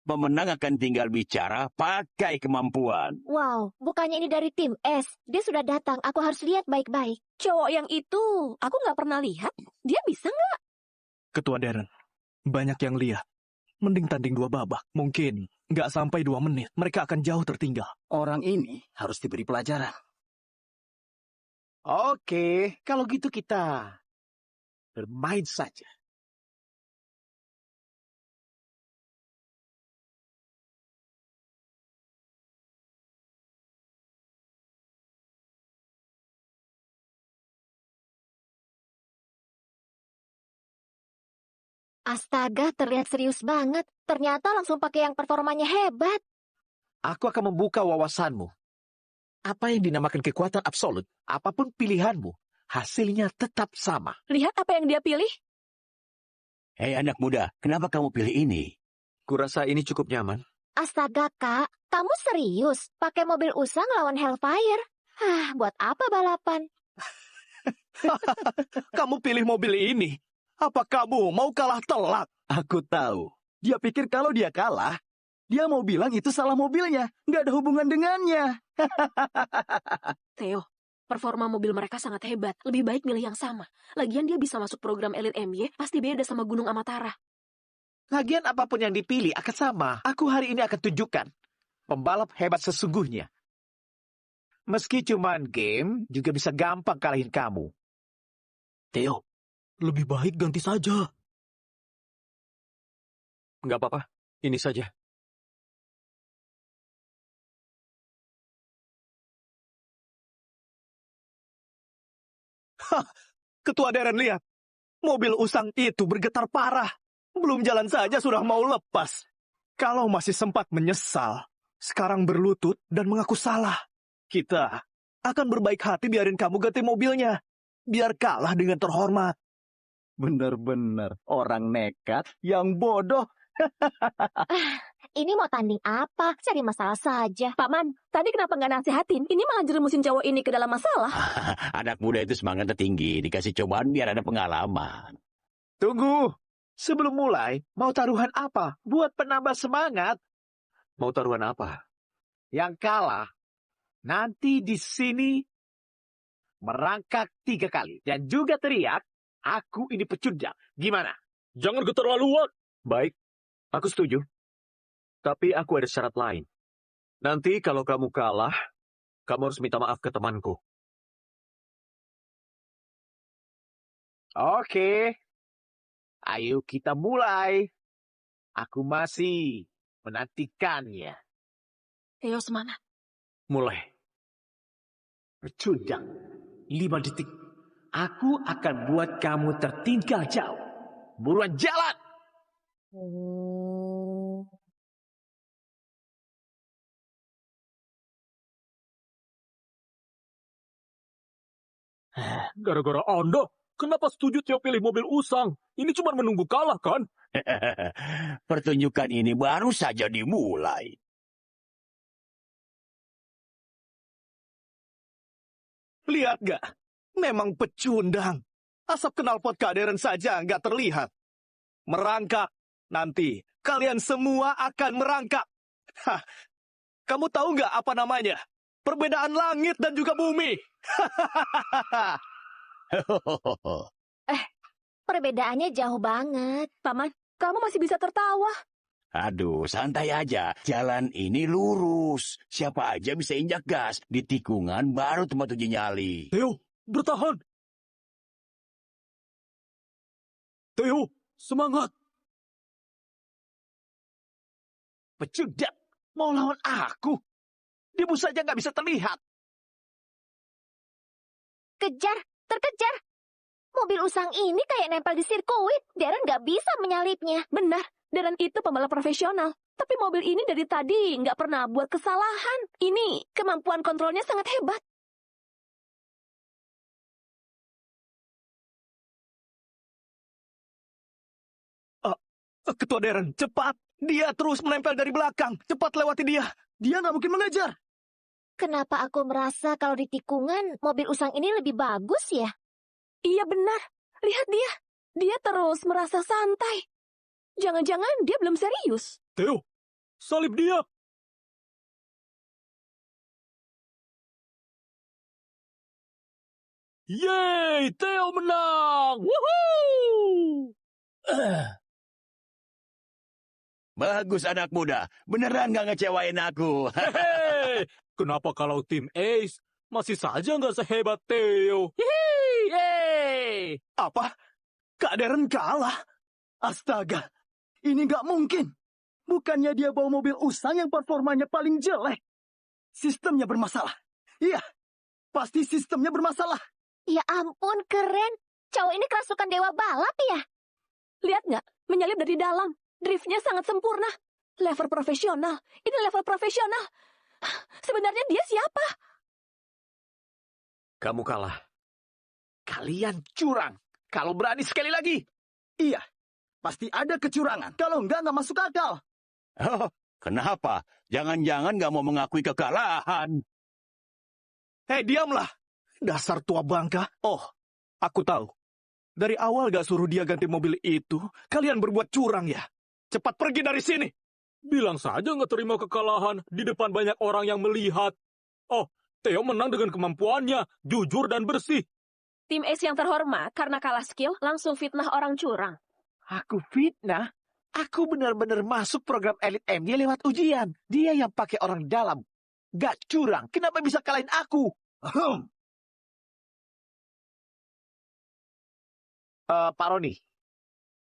Pemenang akan tinggal bicara pakai kemampuan. Wow, bukannya ini dari tim S. Dia sudah datang, aku harus lihat baik-baik. Cowok yang itu, aku nggak pernah lihat. Dia bisa nggak? Ketua Darren, banyak yang lihat. Mending tanding 2 babak. Mungkin nggak sampai 2 menit. Mereka akan jauh tertinggal. Orang ini harus diberi pelajaran. Oke, kalau gitu kita bermain saja. Astaga, terlihat serius banget. Ternyata langsung pakai yang performanya hebat. Aku akan membuka wawasanmu. Apa yang dinamakan kekuatan absolut, apapun pilihanmu, hasilnya tetap sama. Lihat apa yang dia pilih. Hei anak muda, kenapa kamu pilih ini? Kurasa ini cukup nyaman. Astaga, Kak. Kamu serius? Pakai mobil usang lawan Hellfire? Buat apa balapan? Kamu pilih mobil ini. Apa kamu mau kalah telak? Aku tahu. Dia pikir kalau dia kalah, dia mau bilang itu salah mobilnya. Nggak ada hubungan dengannya. Theo, performa mobil mereka sangat hebat. Lebih baik milih yang sama. Lagian dia bisa masuk program Elite MY, pasti beda sama Gunung Amatara. Lagian apapun yang dipilih akan sama. Aku hari ini akan tunjukkan pembalap hebat sesungguhnya. Meski cuman game, juga bisa gampang kalahin kamu. Theo, lebih baik ganti saja. Nggak apa-apa, ini saja. Ketua Darren lihat. Mobil usang itu bergetar parah. Belum jalan saja sudah mau lepas. Kalau masih sempat menyesal, sekarang berlutut dan mengaku salah. Kita akan berbaik hati biarin kamu ganti mobilnya. Biar kalah dengan terhormat. Bener-bener orang nekat yang bodoh. Ini mau tanding apa? Cari masalah saja. Paman, tadi kenapa nggak nasihatin? Ini malah jerumusin cowok ini ke dalam masalah. Anak muda itu semangatnya tinggi, dikasih cobaan biar ada pengalaman. Tunggu. Sebelum mulai, mau taruhan apa? Buat penambah semangat. Mau taruhan apa? Yang kalah, nanti di sini merangkak 3 kali. Dan juga teriak, aku ini pecundang. Gimana? Jangan keterlaluan. Baik, aku setuju. Tapi aku ada syarat lain. Nanti kalau kamu kalah, kamu harus minta maaf ke temanku. Oke. Ayo kita mulai. Aku masih menantikannya. Theo semangat. Mulai. Pecundang. 5 detik. Aku akan buat kamu tertinggal jauh. Buruan jalan. Gara-gara Anda, kenapa setuju Theo pilih mobil usang? Ini cuma menunggu kalah, kan? Pertunjukan ini baru saja dimulai. Lihat gak? Memang pecundang. Asap knalpot Kak Darren saja nggak terlihat. Merangkak. Nanti kalian semua akan merangkak. Hah. Kamu tahu nggak apa namanya? Perbedaan langit dan juga bumi. Perbedaannya jauh banget. Paman, kamu masih bisa tertawa. Aduh, santai aja. Jalan ini lurus. Siapa aja bisa injak gas. Di tikungan baru tempat uji nyali. Theo, bertahan. Theo, semangat. Pecundang. Mau lawan aku? Dia saja nggak bisa terlihat. Kejar, terkejar. Mobil usang ini kayak nempel di sirkuit. Darren nggak bisa menyalipnya. Benar, Darren itu pembalap profesional. Tapi mobil ini dari tadi nggak pernah buat kesalahan. Ini kemampuan kontrolnya sangat hebat. Ketua Darren, cepat. Dia terus menempel dari belakang. Cepat lewati dia. Dia nggak mungkin mengejar. Kenapa aku merasa kalau di tikungan mobil usang ini lebih bagus ya? Iya benar. Lihat dia. Dia terus merasa santai. Jangan-jangan dia belum serius. Theo, salib dia. Yeay, Theo menang. Woohoo! Bagus anak muda. Beneran nggak ngecewain aku. Hehehe. Kenapa kalau tim Ace masih saja nggak sehebat Theo. Yeay! Apa? Kak Darren kalah? Astaga, ini nggak mungkin. Bukannya dia bawa mobil usang yang performanya paling jelek. Sistemnya bermasalah. Iya, pasti sistemnya bermasalah. Ya ampun, keren. Cowok ini kerasukan dewa balap ya? Lihat nggak? Menyalip dari dalam. Driftnya sangat sempurna. Level profesional. Ini level profesional. Sebenarnya dia siapa? Kamu kalah. Kalian curang. Kalau berani sekali lagi. Iya, pasti ada kecurangan. Kalau nggak masuk akal. Oh, kenapa? Jangan-jangan nggak mau mengakui kekalahan. Hei, diamlah. Dasar tua bangka. Oh, aku tahu. Dari awal gak suruh dia ganti mobil itu, kalian berbuat curang ya. Cepat pergi dari sini. Bilang saja nggak terima kekalahan di depan banyak orang yang melihat. Oh, Theo menang dengan kemampuannya, jujur dan bersih. Tim Ace yang terhormat karena kalah skill langsung fitnah orang curang. Aku fitnah? Aku benar-benar masuk program Elite MY lewat ujian. Dia yang pakai orang dalam. Gak curang. Kenapa bisa kalahin aku? Pak Roni.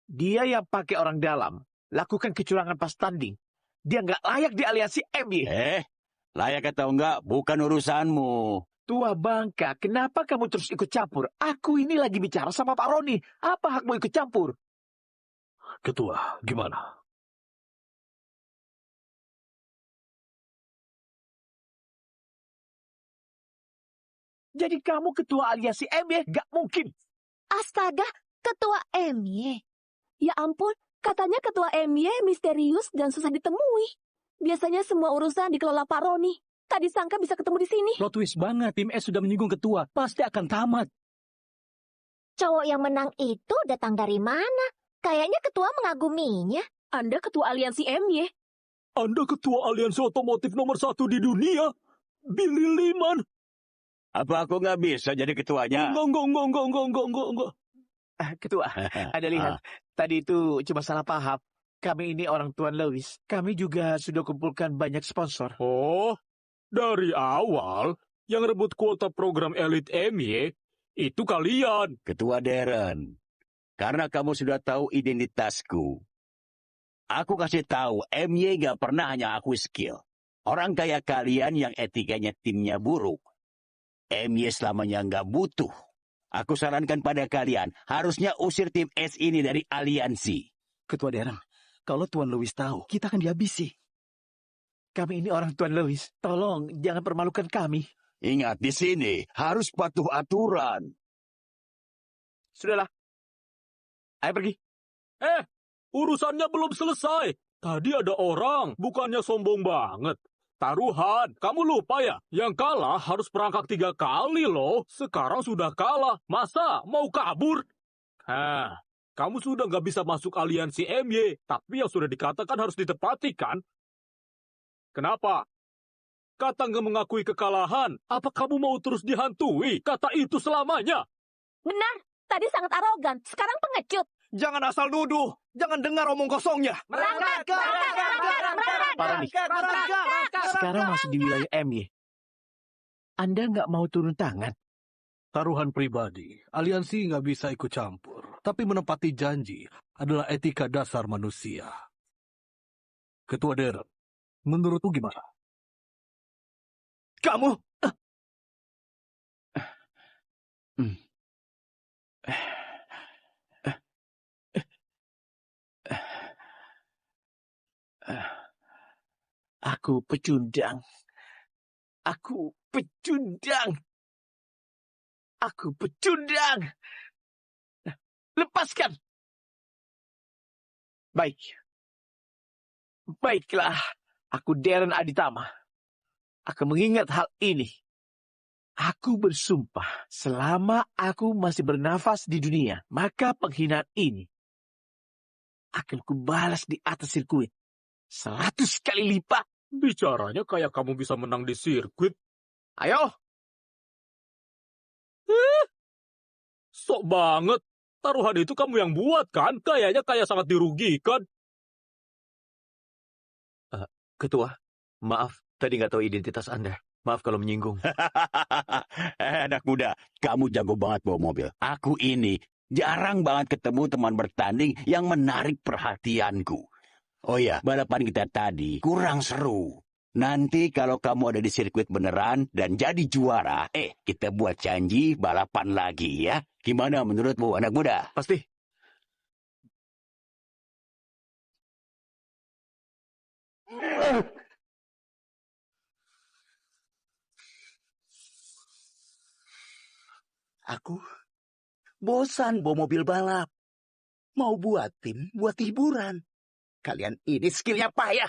Dia yang pakai orang dalam. Lakukan kecurangan pas tanding. Dia nggak layak di aliansi MY. Layak atau enggak, bukan urusanmu. Tua bangka, kenapa kamu terus ikut campur? Aku ini lagi bicara sama Pak Roni. Apa hakmu ikut campur? Ketua, gimana? Jadi kamu ketua aliansi MY? Gak mungkin. Astaga, ketua MY. Ya ampun, katanya ketua MY misterius dan susah ditemui. Biasanya semua urusan dikelola Pak Roni. Tadi sangka bisa ketemu di sini. Plot twist banget, tim S sudah menyinggung ketua. Pasti akan tamat. Cowok yang menang itu datang dari mana? Kayaknya ketua mengaguminya. Anda ketua aliansi MY. Anda ketua aliansi otomotif nomor 1 di dunia, Billy Liman. Apa aku nggak bisa jadi ketuanya? Enggak. Ketua, Anda lihat. Tadi itu cuma salah paham. Kami ini orang Tuan Lewis. Kami juga sudah kumpulkan banyak sponsor. Oh, dari awal yang rebut kuota program Elite MY itu kalian. Ketua Darren, karena kamu sudah tahu identitasku. Aku kasih tahu, MY gak pernah hanya akui skill. Orang kayak kalian yang etikanya timnya buruk. MY selamanya nggak butuh. Aku sarankan pada kalian, harusnya usir tim S ini dari aliansi. Ketua Darren, kalau Tuan Lewis tahu, kita akan dihabisi. Kami ini orang Tuan Lewis. Tolong, jangan permalukan kami. Ingat, di sini harus patuh aturan. Sudahlah. Ayo pergi. Urusannya belum selesai. Tadi ada orang, bukannya sombong banget. Taruhan, kamu lupa ya? Yang kalah harus perangkap 3 kali loh. Sekarang sudah kalah, masa mau kabur? Kamu sudah nggak bisa masuk aliansi MY, tapi yang sudah dikatakan harus ditepati kan? Kenapa? Kata nggak mengakui kekalahan, apa kamu mau terus dihantui? Kata itu selamanya. Benar, tadi sangat arogan, sekarang pengecut. Jangan asal nuduh. Jangan dengar omong kosongnya. Sekarang masih di wilayah MY. Anda nggak mau turun tangan? Taruhan pribadi, aliansi nggak bisa ikut campur. Tapi menepati janji adalah etika dasar manusia. Ketua Darren, menurutmu gimana? Kamu... Aku pecundang. Aku pecundang. Aku pecundang. Lepaskan. Baik. Baiklah. Aku Darren Aditama. Akan mengingat hal ini. Aku bersumpah, selama aku masih bernafas di dunia, maka penghinaan ini akan kubalas di atas sirkuit 100 kali lipat. Bicaranya kayak kamu bisa menang di sirkuit. Ayo. Sok banget. Taruhan itu kamu yang buat kan? Kayaknya kayak sangat dirugikan. Ketua, maaf, tadi nggak tahu identitas Anda. Maaf kalau menyinggung. Anak muda, kamu jago banget bawa mobil. Aku ini jarang banget ketemu teman bertanding yang menarik perhatianku. Oh ya, balapan kita tadi kurang seru. Nanti kalau kamu ada di sirkuit beneran dan jadi juara, kita buat janji balapan lagi ya. Gimana menurutmu anak muda? Pasti. Aku bosan bawa mobil balap. Mau buat tim, buat hiburan. Kalian ini skillnya payah.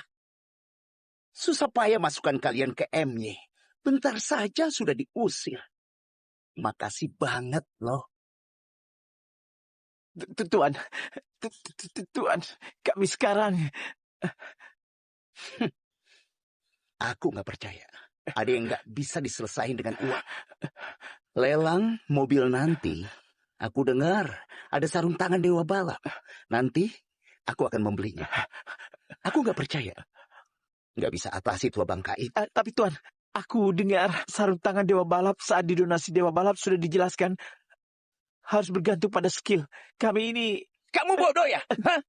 Susah payah masukkan kalian ke MY. Bentar saja sudah diusir. Makasih banget loh. Tuan, kami sekarang... Aku nggak percaya. Ada yang nggak bisa diselesaikan dengan uang. Lelang mobil nanti, aku dengar ada sarung tangan dewa balap. Nanti aku akan membelinya. Aku nggak percaya. Nggak bisa atasi tua bangka itu. Tapi Tuan, aku dengar sarung tangan dewa balap saat di donasi dewa balap sudah dijelaskan harus bergantung pada skill. Kami ini... Kamu bodoh ya? Hah?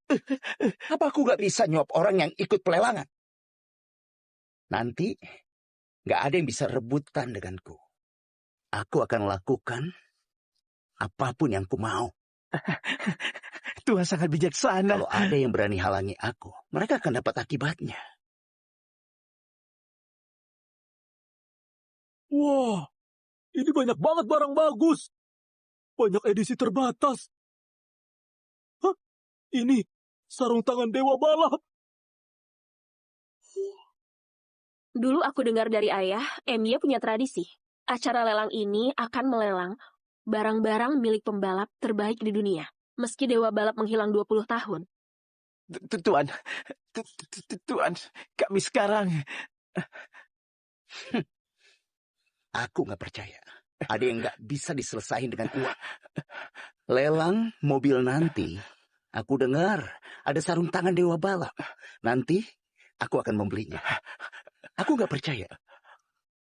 Apa aku nggak bisa nyuap orang yang ikut pelelangan? Nanti nggak ada yang bisa rebutan denganku. Aku akan lakukan apapun yang ku mau. Tuhan sangat bijaksana. Kalau ada yang berani halangi aku, mereka akan dapat akibatnya. Wah, ini banyak banget barang bagus. Banyak edisi terbatas. Hah? Ini sarung tangan dewa balap. Dulu aku dengar dari ayah, MY punya tradisi. Acara lelang ini akan melelang barang-barang milik pembalap terbaik di dunia. Meski dewa balap menghilang 20 tahun. Tuan, kami sekarang... Aku nggak percaya. Ada yang nggak bisa diselesaikan dengan uang. Lelang mobil nanti, aku dengar ada sarung tangan dewa balap. Nanti aku akan membelinya. Aku nggak percaya.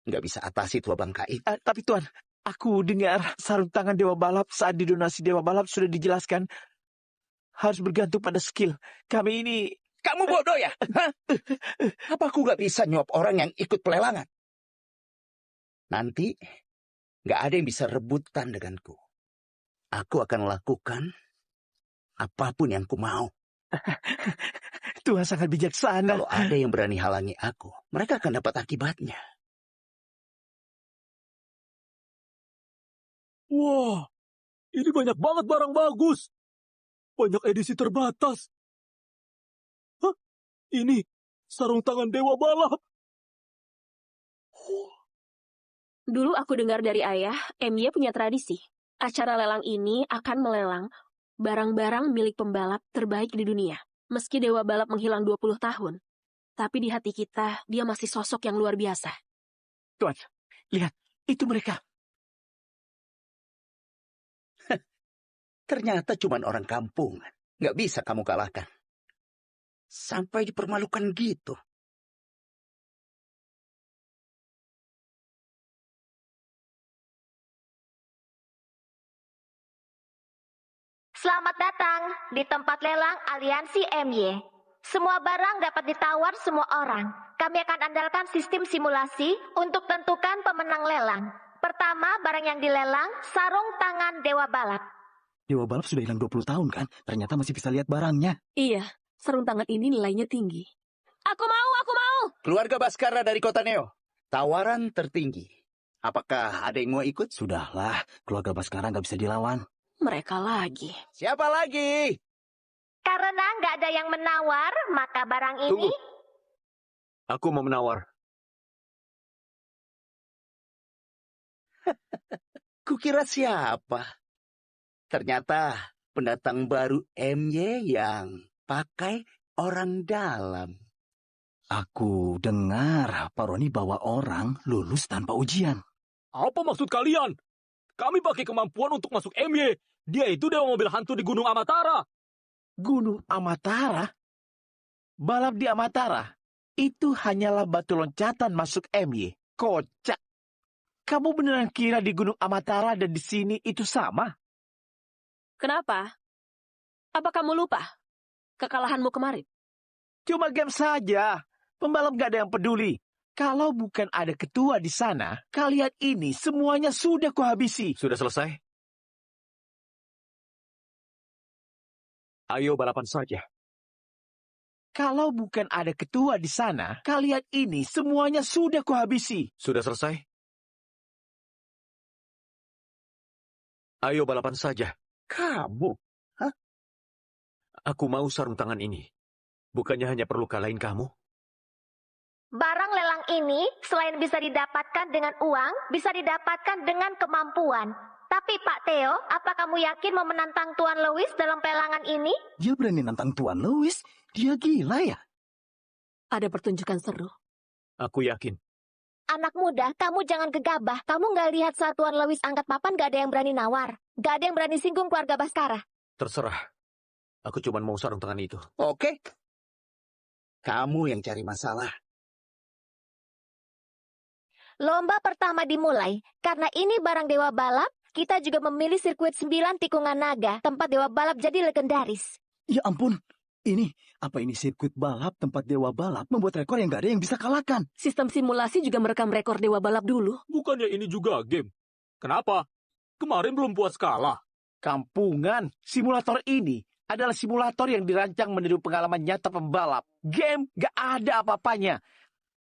Nggak bisa atasi tua bangka itu. Tapi Tuan, aku dengar sarung tangan dewa balap saat di donasi dewa balap sudah dijelaskan harus bergantung pada skill. Kami ini... Kamu bodoh ya? Hah? Apa aku nggak bisa nyuap orang yang ikut pelelangan? Nanti nggak ada yang bisa rebutan denganku. Aku akan lakukan apapun yang ku mau. Tuhan sangat bijaksana. Kalau ada yang berani halangi aku, mereka akan dapat akibatnya. Wah, ini banyak banget barang bagus. Banyak edisi terbatas. Hah? Ini sarung tangan dewa balap. Dulu aku dengar dari ayah, MY punya tradisi. Acara lelang ini akan melelang barang-barang milik pembalap terbaik di dunia. Meski dewa balap menghilang 20 tahun. Tapi di hati kita, dia masih sosok yang luar biasa. Tuan, lihat, itu mereka. Ternyata cuma orang kampung. Nggak bisa kamu kalahkan. Sampai dipermalukan gitu. Selamat datang di tempat lelang Aliansi MY. Semua barang dapat ditawar semua orang. Kami akan andalkan sistem simulasi untuk tentukan pemenang lelang. Pertama, barang yang dilelang, sarung tangan dewa balap. Dewa balap sudah hilang 20 tahun kan? Ternyata masih bisa lihat barangnya. Iya, sarung tangan ini nilainya tinggi. Aku mau! Keluarga Baskara dari kota Neo. Tawaran tertinggi. Apakah ada yang mau ikut? Sudahlah, keluarga Baskara nggak bisa dilawan. Mereka lagi. Siapa lagi? Karena nggak ada yang menawar, maka barang ini... Tunggu. Aku mau menawar. Kukira siapa? Ternyata pendatang baru MY yang pakai orang dalam. Aku dengar Pak Roni bawa orang lulus tanpa ujian. Apa maksud kalian? Kami pakai kemampuan untuk masuk MY. Dia itu dewa mobil hantu di Gunung Amatara. Gunung Amatara? Balap di Amatara? Itu hanyalah batu loncatan masuk MY. Kocak. Kamu beneran kira di Gunung Amatara dan di sini itu sama? Kenapa? Apa kamu lupa kekalahanmu kemarin? Cuma game saja. Pembalap gak ada yang peduli. Kalau bukan ada ketua di sana, kalian ini semuanya sudah kuhabisi. Sudah selesai? Ayo balapan saja. Kalau bukan ada ketua di sana, kalian ini semuanya sudah kuhabisi. Sudah selesai? Ayo balapan saja. Kamu? Hah? Aku mau sarung tangan ini. Bukannya hanya perlu kalahin kamu? Barang lelang ini selain bisa didapatkan dengan uang, bisa didapatkan dengan kemampuan. Tapi Pak Theo, apa kamu yakin mau menantang Tuan Lewis dalam pelelangan ini? Dia berani nantang Tuan Lewis? Dia gila ya? Ada pertunjukan seru. Aku yakin. Anak muda, kamu jangan gegabah. Kamu nggak lihat saat Tuan Lewis angkat papan gak ada yang berani nawar. Gak ada yang berani singgung keluarga Baskara. Terserah. Aku cuma mau sarung tangan itu. Oke. Kamu yang cari masalah. Lomba pertama dimulai. Karena ini barang Dewa Balap, kita juga memilih sirkuit 9 tikungan naga, tempat Dewa Balap jadi legendaris. Ya ampun, ini sirkuit balap tempat Dewa Balap membuat rekor yang gak ada yang bisa kalahkan. Sistem simulasi juga merekam rekor Dewa Balap dulu. Bukannya ini juga game? Kenapa? Kemarin belum puas kalah. Kampungan, simulator ini adalah simulator yang dirancang meniru pengalaman nyata pembalap. Game gak ada apa-apanya.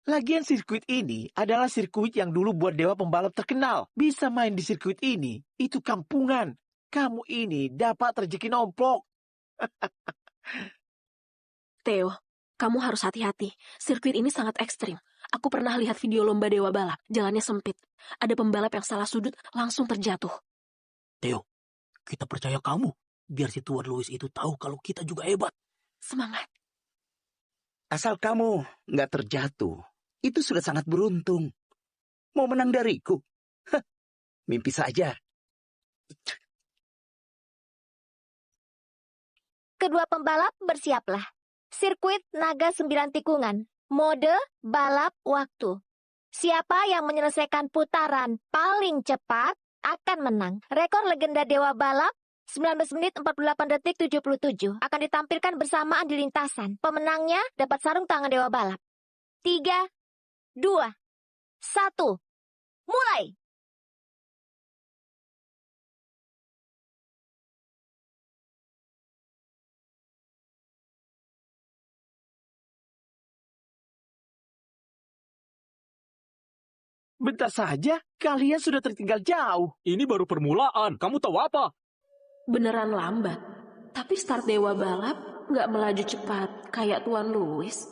Lagian sirkuit ini adalah sirkuit yang dulu buat dewa pembalap terkenal. Bisa main di sirkuit ini, itu kampungan. Kamu ini dapat rezeki nomplok. Theo, kamu harus hati-hati. Sirkuit ini sangat ekstrim. Aku pernah lihat video lomba Dewa Balap. Jalannya sempit. Ada pembalap yang salah sudut, langsung terjatuh. Theo, kita percaya kamu. Biar si Tuan Lewis itu tahu kalau kita juga hebat. Semangat. Asal kamu nggak terjatuh, itu sudah sangat beruntung. Mau menang dariku? Hah, mimpi saja. Kedua pembalap bersiaplah. Sirkuit naga 9 tikungan. Mode balap waktu. Siapa yang menyelesaikan putaran paling cepat akan menang. Rekor legenda Dewa Balap 19 menit 48 detik 77 akan ditampilkan bersamaan di lintasan. Pemenangnya dapat sarung tangan Dewa Balap. 3, 2, 1, mulai! Bentar saja, kalian sudah tertinggal jauh. Ini baru permulaan. Kamu tahu apa? Beneran lambat. Tapi start Dewa Balap nggak melaju cepat kayak Tuan Lewis.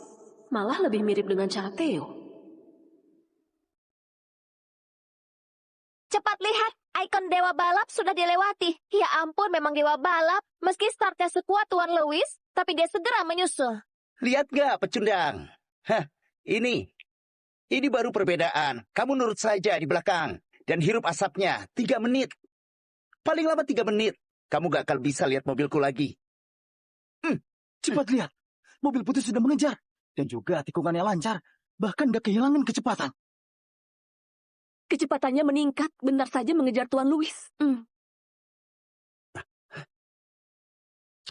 Malah lebih mirip dengan cara Theo. Cepat lihat, ikon Dewa Balap sudah dilewati. Ya ampun, memang Dewa Balap. Meski startnya sekuat Tuan Lewis, tapi dia segera menyusul. Lihat gak, pecundang? Hah, ini baru perbedaan. Kamu nurut saja di belakang. Dan hirup asapnya 3 menit. Paling lama 3 menit. Kamu gak akan bisa lihat mobilku lagi. Cepat lihat. Mobil putih sudah mengejar. Dan juga tikungannya lancar. Bahkan gak kehilangan kecepatan. Kecepatannya meningkat, benar saja mengejar Tuan Lewis.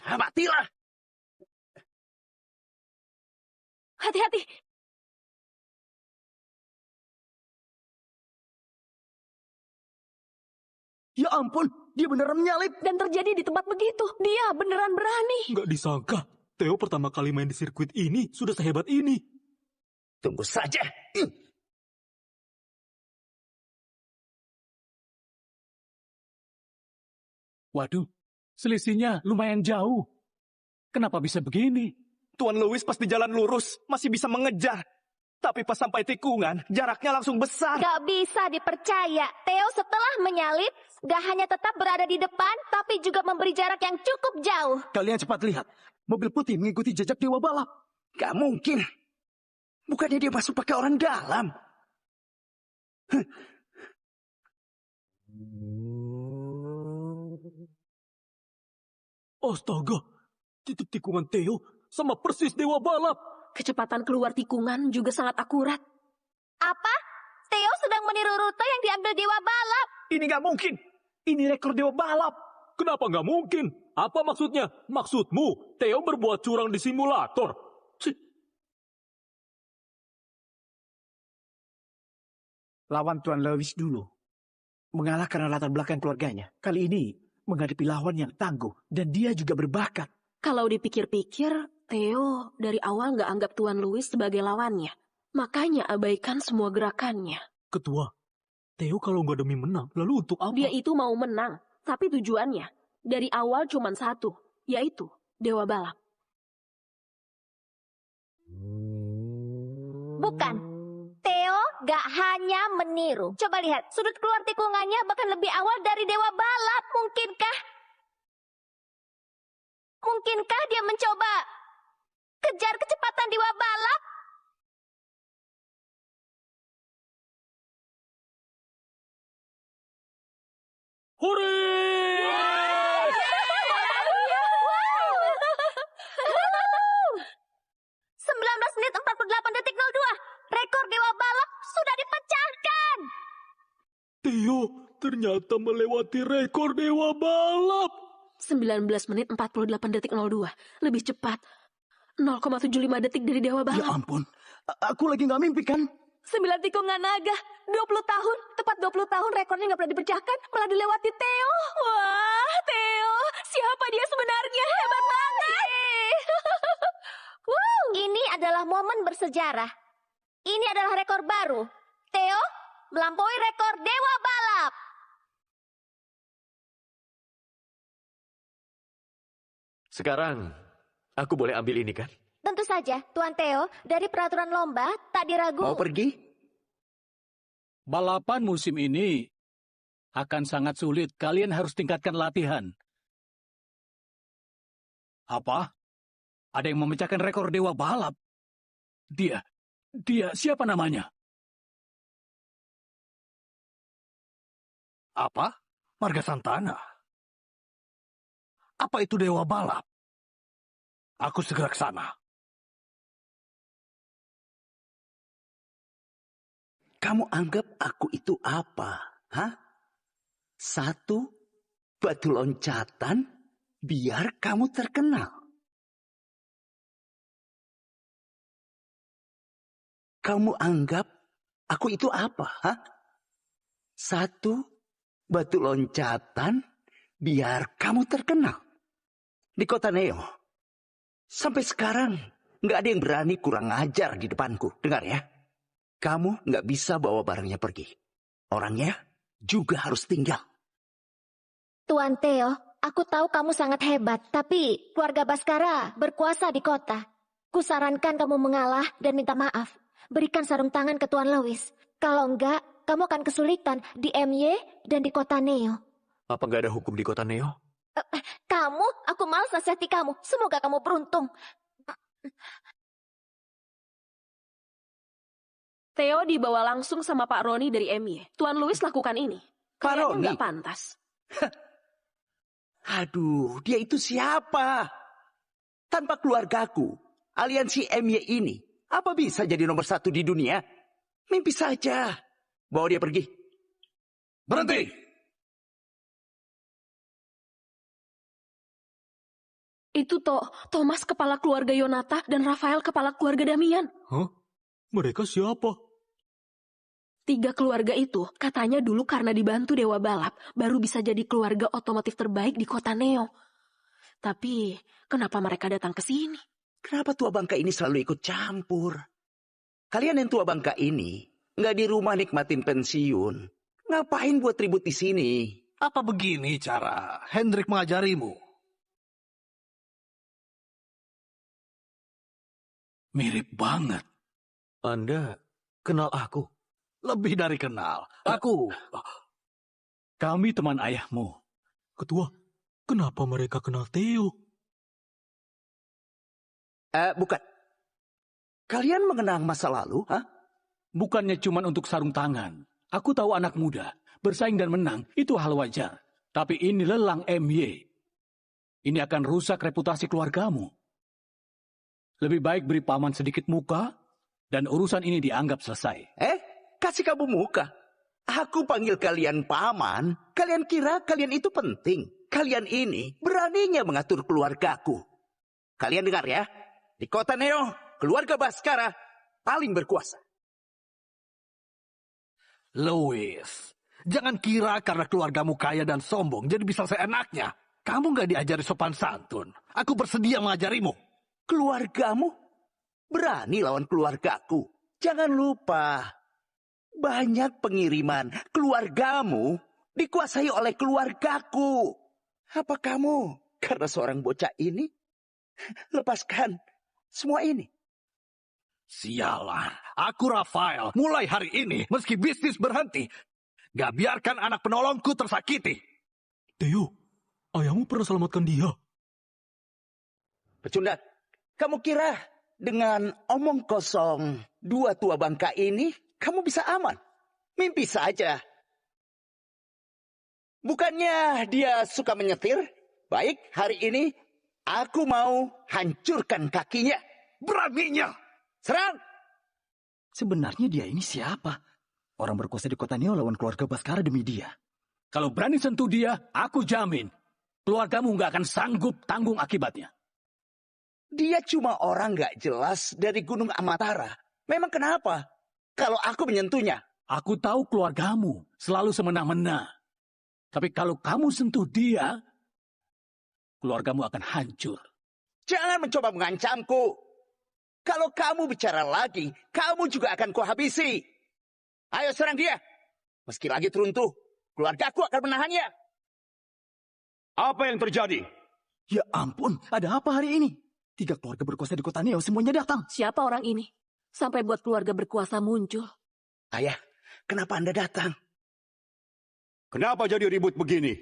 Matilah! Hati-hati. Ya ampun, dia beneran menyalip. Dan terjadi di tempat begitu. Dia beneran berani. Nggak disangka. Theo pertama kali main di sirkuit ini sudah sehebat ini. Tunggu saja. Waduh, selisihnya lumayan jauh. Kenapa bisa begini? Tuan Lewis pas di jalan lurus masih bisa mengejar. Tapi pas sampai tikungan, jaraknya langsung besar. Gak bisa dipercaya. Theo setelah menyalip, gak hanya tetap berada di depan, tapi juga memberi jarak yang cukup jauh. Kalian cepat lihat. Mobil putih mengikuti jejak Dewa Balap. Gak mungkin. Bukannya dia masuk pakai orang dalam. Astaga, tikungan Theo sama persis Dewa Balap. Kecepatan keluar tikungan juga sangat akurat. Apa? Theo meniru rute yang diambil dewa balap. Ini nggak mungkin. Ini rekor dewa balap. Kenapa nggak mungkin? Apa maksudnya? Maksudmu, Theo berbuat curang di simulator? Lawan Tuan Lewis dulu. Mengalah karena latar belakang keluarganya. Kali ini menghadapi lawan yang tangguh. Dan dia juga berbakat. Kalau dipikir-pikir, Theo dari awal nggak anggap Tuan Louis sebagai lawannya. Makanya abaikan semua gerakannya. Ketua, Theo kalau nggak demi menang, lalu untuk apa? Dia itu mau menang, tapi tujuannya dari awal cuma satu, yaitu Dewa Balap. Bukan. Theo gak hanya meniru. Coba lihat, sudut keluar tikungannya bahkan lebih awal dari dewa balap. Mungkinkah? Mungkinkah dia mencoba kejar kecepatan dewa balap? Hore! 19 menit 48 detik 02. Rekor dewa balap sudah dipecahkan. Theo ternyata melewati rekor dewa balap. 19 menit 48 detik 02. Lebih cepat. 0,75 detik dari Dewa Balap. Ya ampun, aku lagi nggak mimpi kan? 9 tikungan naga, 20 tahun, tepat 20 tahun rekornya nggak pernah dipecahkan, malah dilewati Theo. Wah, Theo, siapa dia sebenarnya? Hebat banget. Ini adalah momen bersejarah. Ini adalah rekor baru. Theo melampaui rekor dewa balap. Sekarang, aku boleh ambil ini kan? Tentu saja, Tuan Theo, dari peraturan lomba tak diragu. Mau pergi? Balapan musim ini akan sangat sulit. Kalian harus tingkatkan latihan. Apa? Ada yang memecahkan rekor dewa balap? Dia siapa namanya? Apa? Marga Santana? Apa itu Dewa Balap? Aku segera ke sana. Kamu anggap aku itu apa? Hah? Satu batu loncatan biar kamu terkenal. Kamu anggap aku itu apa? Hah? Satu batu loncatan biar kamu terkenal. Di kota Neo, sampai sekarang nggak ada yang berani kurang ajar di depanku. Dengar ya, kamu nggak bisa bawa barangnya pergi. Orangnya juga harus tinggal. Tuan Theo, aku tahu kamu sangat hebat, tapi keluarga Baskara berkuasa di kota. Kusarankan kamu mengalah dan minta maaf. Berikan sarung tangan ke Tuan Lewis. Kalau enggak, kamu akan kesulitan di MY dan di kota Neo. Apa nggak ada hukum di kota Neo? Aku malas nasihati kamu. Semoga kamu beruntung. Theo dibawa langsung sama Pak Roni dari MY. Tuan Louis lakukan ini. Pak Kayaknya Roni? nggak pantas. Aduh, dia itu siapa? Tanpa keluargaku, aliansi MY ini, apa bisa jadi nomor 1 di dunia? Mimpi saja. Bawa dia pergi. Berhenti! Itu Thomas kepala keluarga Yonata dan Rafael kepala keluarga Damian. Hah? Mereka siapa? 3 keluarga itu katanya dulu karena dibantu Dewa Balap baru bisa jadi keluarga otomotif terbaik di kota Neo. Tapi kenapa mereka datang ke sini? Kenapa tua bangka ini selalu ikut campur? Kalian yang tua bangka ini nggak di rumah nikmatin pensiun. Ngapain buat ribut di sini? Apa begini cara Hendrik mengajarimu? Mirip banget. Anda kenal aku? Lebih dari kenal. Kami teman ayahmu. Ketua, kenapa mereka kenal Theo? Bukan. Kalian mengenang masa lalu, ha? Bukannya cuma untuk sarung tangan. Aku tahu anak muda. Bersaing dan menang, itu hal wajar. Tapi ini lelang MY. Ini akan rusak reputasi keluargamu. Lebih baik beri paman sedikit muka, dan urusan ini dianggap selesai. Kasih kamu muka. Aku panggil kalian paman. Kalian kira kalian itu penting. Kalian ini beraninya mengatur keluargaku. Kalian dengar ya. Di kota Neo, keluarga Baskara paling berkuasa. Louis, jangan kira karena keluargamu kaya dan sombong jadi bisa seenaknya. Kamu nggak diajari sopan santun. Aku bersedia mengajarimu. Keluargamu? Berani lawan keluargaku. Jangan lupa, banyak pengiriman keluargamu dikuasai oleh keluargaku. Apa kamu karena seorang bocah ini lepaskan semua ini? Sialan, aku Rafael. Mulai hari ini, meski bisnis berhenti, gak biarkan anak penolongku tersakiti. Theo, ayahmu pernah selamatkan dia. Pecundang, kamu kira dengan omong kosong dua tua bangka ini, kamu bisa aman? Mimpi saja. Bukannya dia suka menyetir? Baik, hari ini aku mau hancurkan kakinya. Beraninya! Serang! Sebenarnya dia ini siapa? Orang berkuasa di kota Neo lawan keluarga Baskara demi dia. Kalau berani sentuh dia, aku jamin keluargamu nggak akan sanggup tanggung akibatnya. Dia cuma orang nggak jelas dari Gunung Amatara. Memang kenapa? Kalau aku menyentuhnya. Aku tahu keluargamu selalu semena-mena. Tapi kalau kamu sentuh dia, keluargamu akan hancur. Jangan mencoba mengancamku. Kalau kamu bicara lagi, kamu juga akan kuhabisi. Ayo serang dia. Meski lagi teruntuh, keluargaku akan menahannya. Apa yang terjadi? Ya ampun, ada apa hari ini? 3 keluarga berkuasa di kota Neo semuanya datang. Siapa orang ini? Sampai buat keluarga berkuasa muncul. Ayah, kenapa Anda datang? Kenapa jadi ribut begini?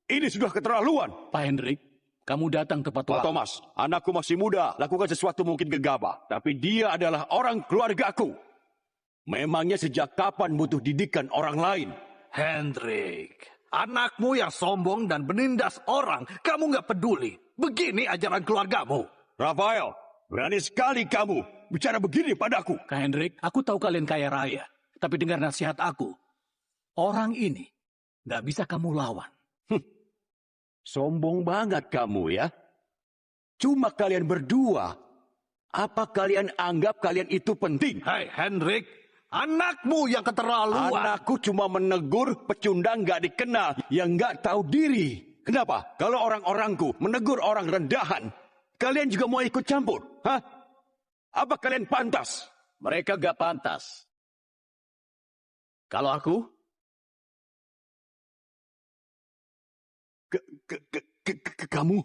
Ini sudah keterlaluan. Pak Hendrik, kamu datang tepat Pak waktu. Thomas, anakku masih muda, lakukan sesuatu mungkin gegabah. Tapi dia adalah orang keluargaku. Memangnya sejak kapan butuh didikan orang lain? Hendrik, anakmu yang sombong dan menindas orang, kamu nggak peduli. Begini ajaran keluargamu. Rafael, berani sekali kamu bicara begini padaku. Kak Hendrik, aku tahu kalian kaya raya. Tapi dengar nasihat aku. Orang ini nggak bisa kamu lawan. Sombong banget kamu ya. Cuma kalian berdua. Apa kalian anggap kalian itu penting? Hei Hendrik, anakmu yang keterlaluan. Anakku cuma menegur pecundang gak dikenal yang gak tahu diri. Kenapa? Kalau orang-orangku menegur orang rendahan, kalian juga mau ikut campur? Hah? Apa kalian pantas? Mereka gak pantas. Kalau aku, kamu?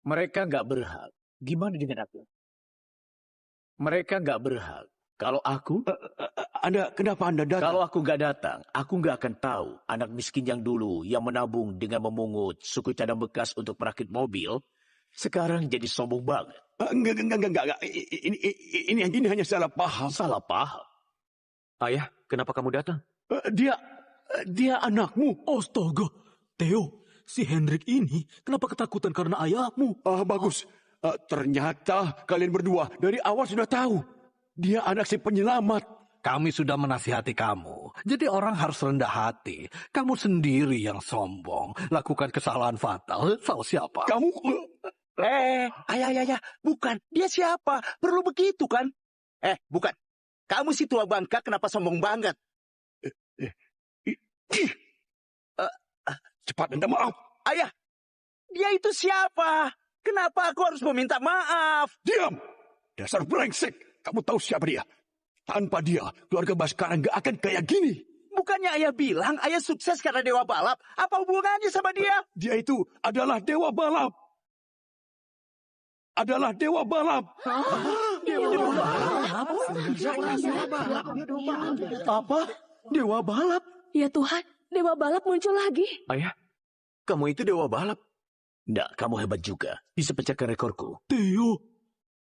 Mereka nggak berhak. Gimana dengan aku? Mereka nggak berhak. Kalau aku, Kenapa Anda datang? Kalau aku nggak datang, aku nggak akan tahu anak miskin yang dulu yang menabung dengan memungut suku cadang bekas untuk merakit mobil, sekarang jadi sombong banget. Enggak. Ini hanya salah paham. Salah paham. Ayah, kenapa kamu datang? Dia anakmu. Astaga, Theo, si Hendrik ini kenapa ketakutan karena ayahmu? Bagus. Ternyata kalian berdua dari awal sudah tahu. Dia anak si penyelamat. Kami sudah menasihati kamu. Jadi orang harus rendah hati. Kamu sendiri yang sombong. Lakukan kesalahan fatal. Tahu siapa? Kamu... Ayah. Bukan. Dia siapa? Perlu begitu kan? Bukan. Kamu si tua bangka kenapa sombong banget? Cepat minta maaf. Ayah, dia itu siapa? Kenapa aku harus meminta maaf? Diam! Dasar brengsek. Kamu tahu siapa dia? Tanpa dia, keluarga Baskara nggak akan kayak gini. Bukannya ayah bilang ayah sukses karena dewa balap? Apa hubungannya sama dia? Dia itu adalah dewa balap. Adalah dewa balap. Apa? Dewa balap? Ya Tuhan, dewa balap muncul lagi. Ayah, kamu itu dewa balap. Nggak, kamu hebat juga. Bisa pecahkan rekorku. Theo,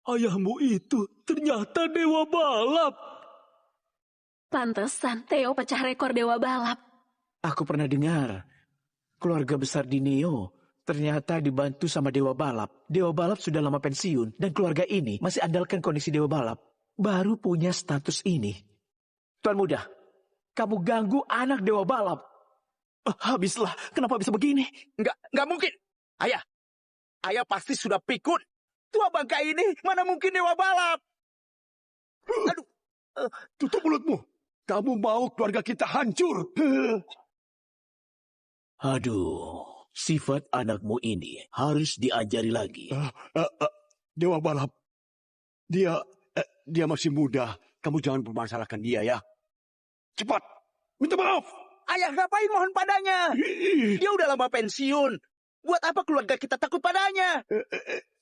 ayahmu itu ternyata dewa balap. Pantesan Theo pecah rekor dewa balap. Aku pernah dengar. Keluarga besar di Neo ternyata dibantu sama dewa balap. Dewa balap sudah lama pensiun. Dan keluarga ini masih andalkan kondisi dewa balap. Baru punya status ini. Tuan muda, Kamu ganggu anak dewa balap. Habislah, kenapa bisa begini? Nggak mungkin. Ayah pasti sudah pikun. Tua bangka ini mana mungkin dewa balap? Aduh. Tutup mulutmu. Kamu mau keluarga kita hancur. Aduh, sifat anakmu ini harus diajari lagi. Dewa balap. Dia masih muda. Kamu jangan permasalahkan dia ya. Cepat, minta maaf. Ayah ngapain mohon padanya? Dia udah lama pensiun. Buat apa keluarga kita takut padanya?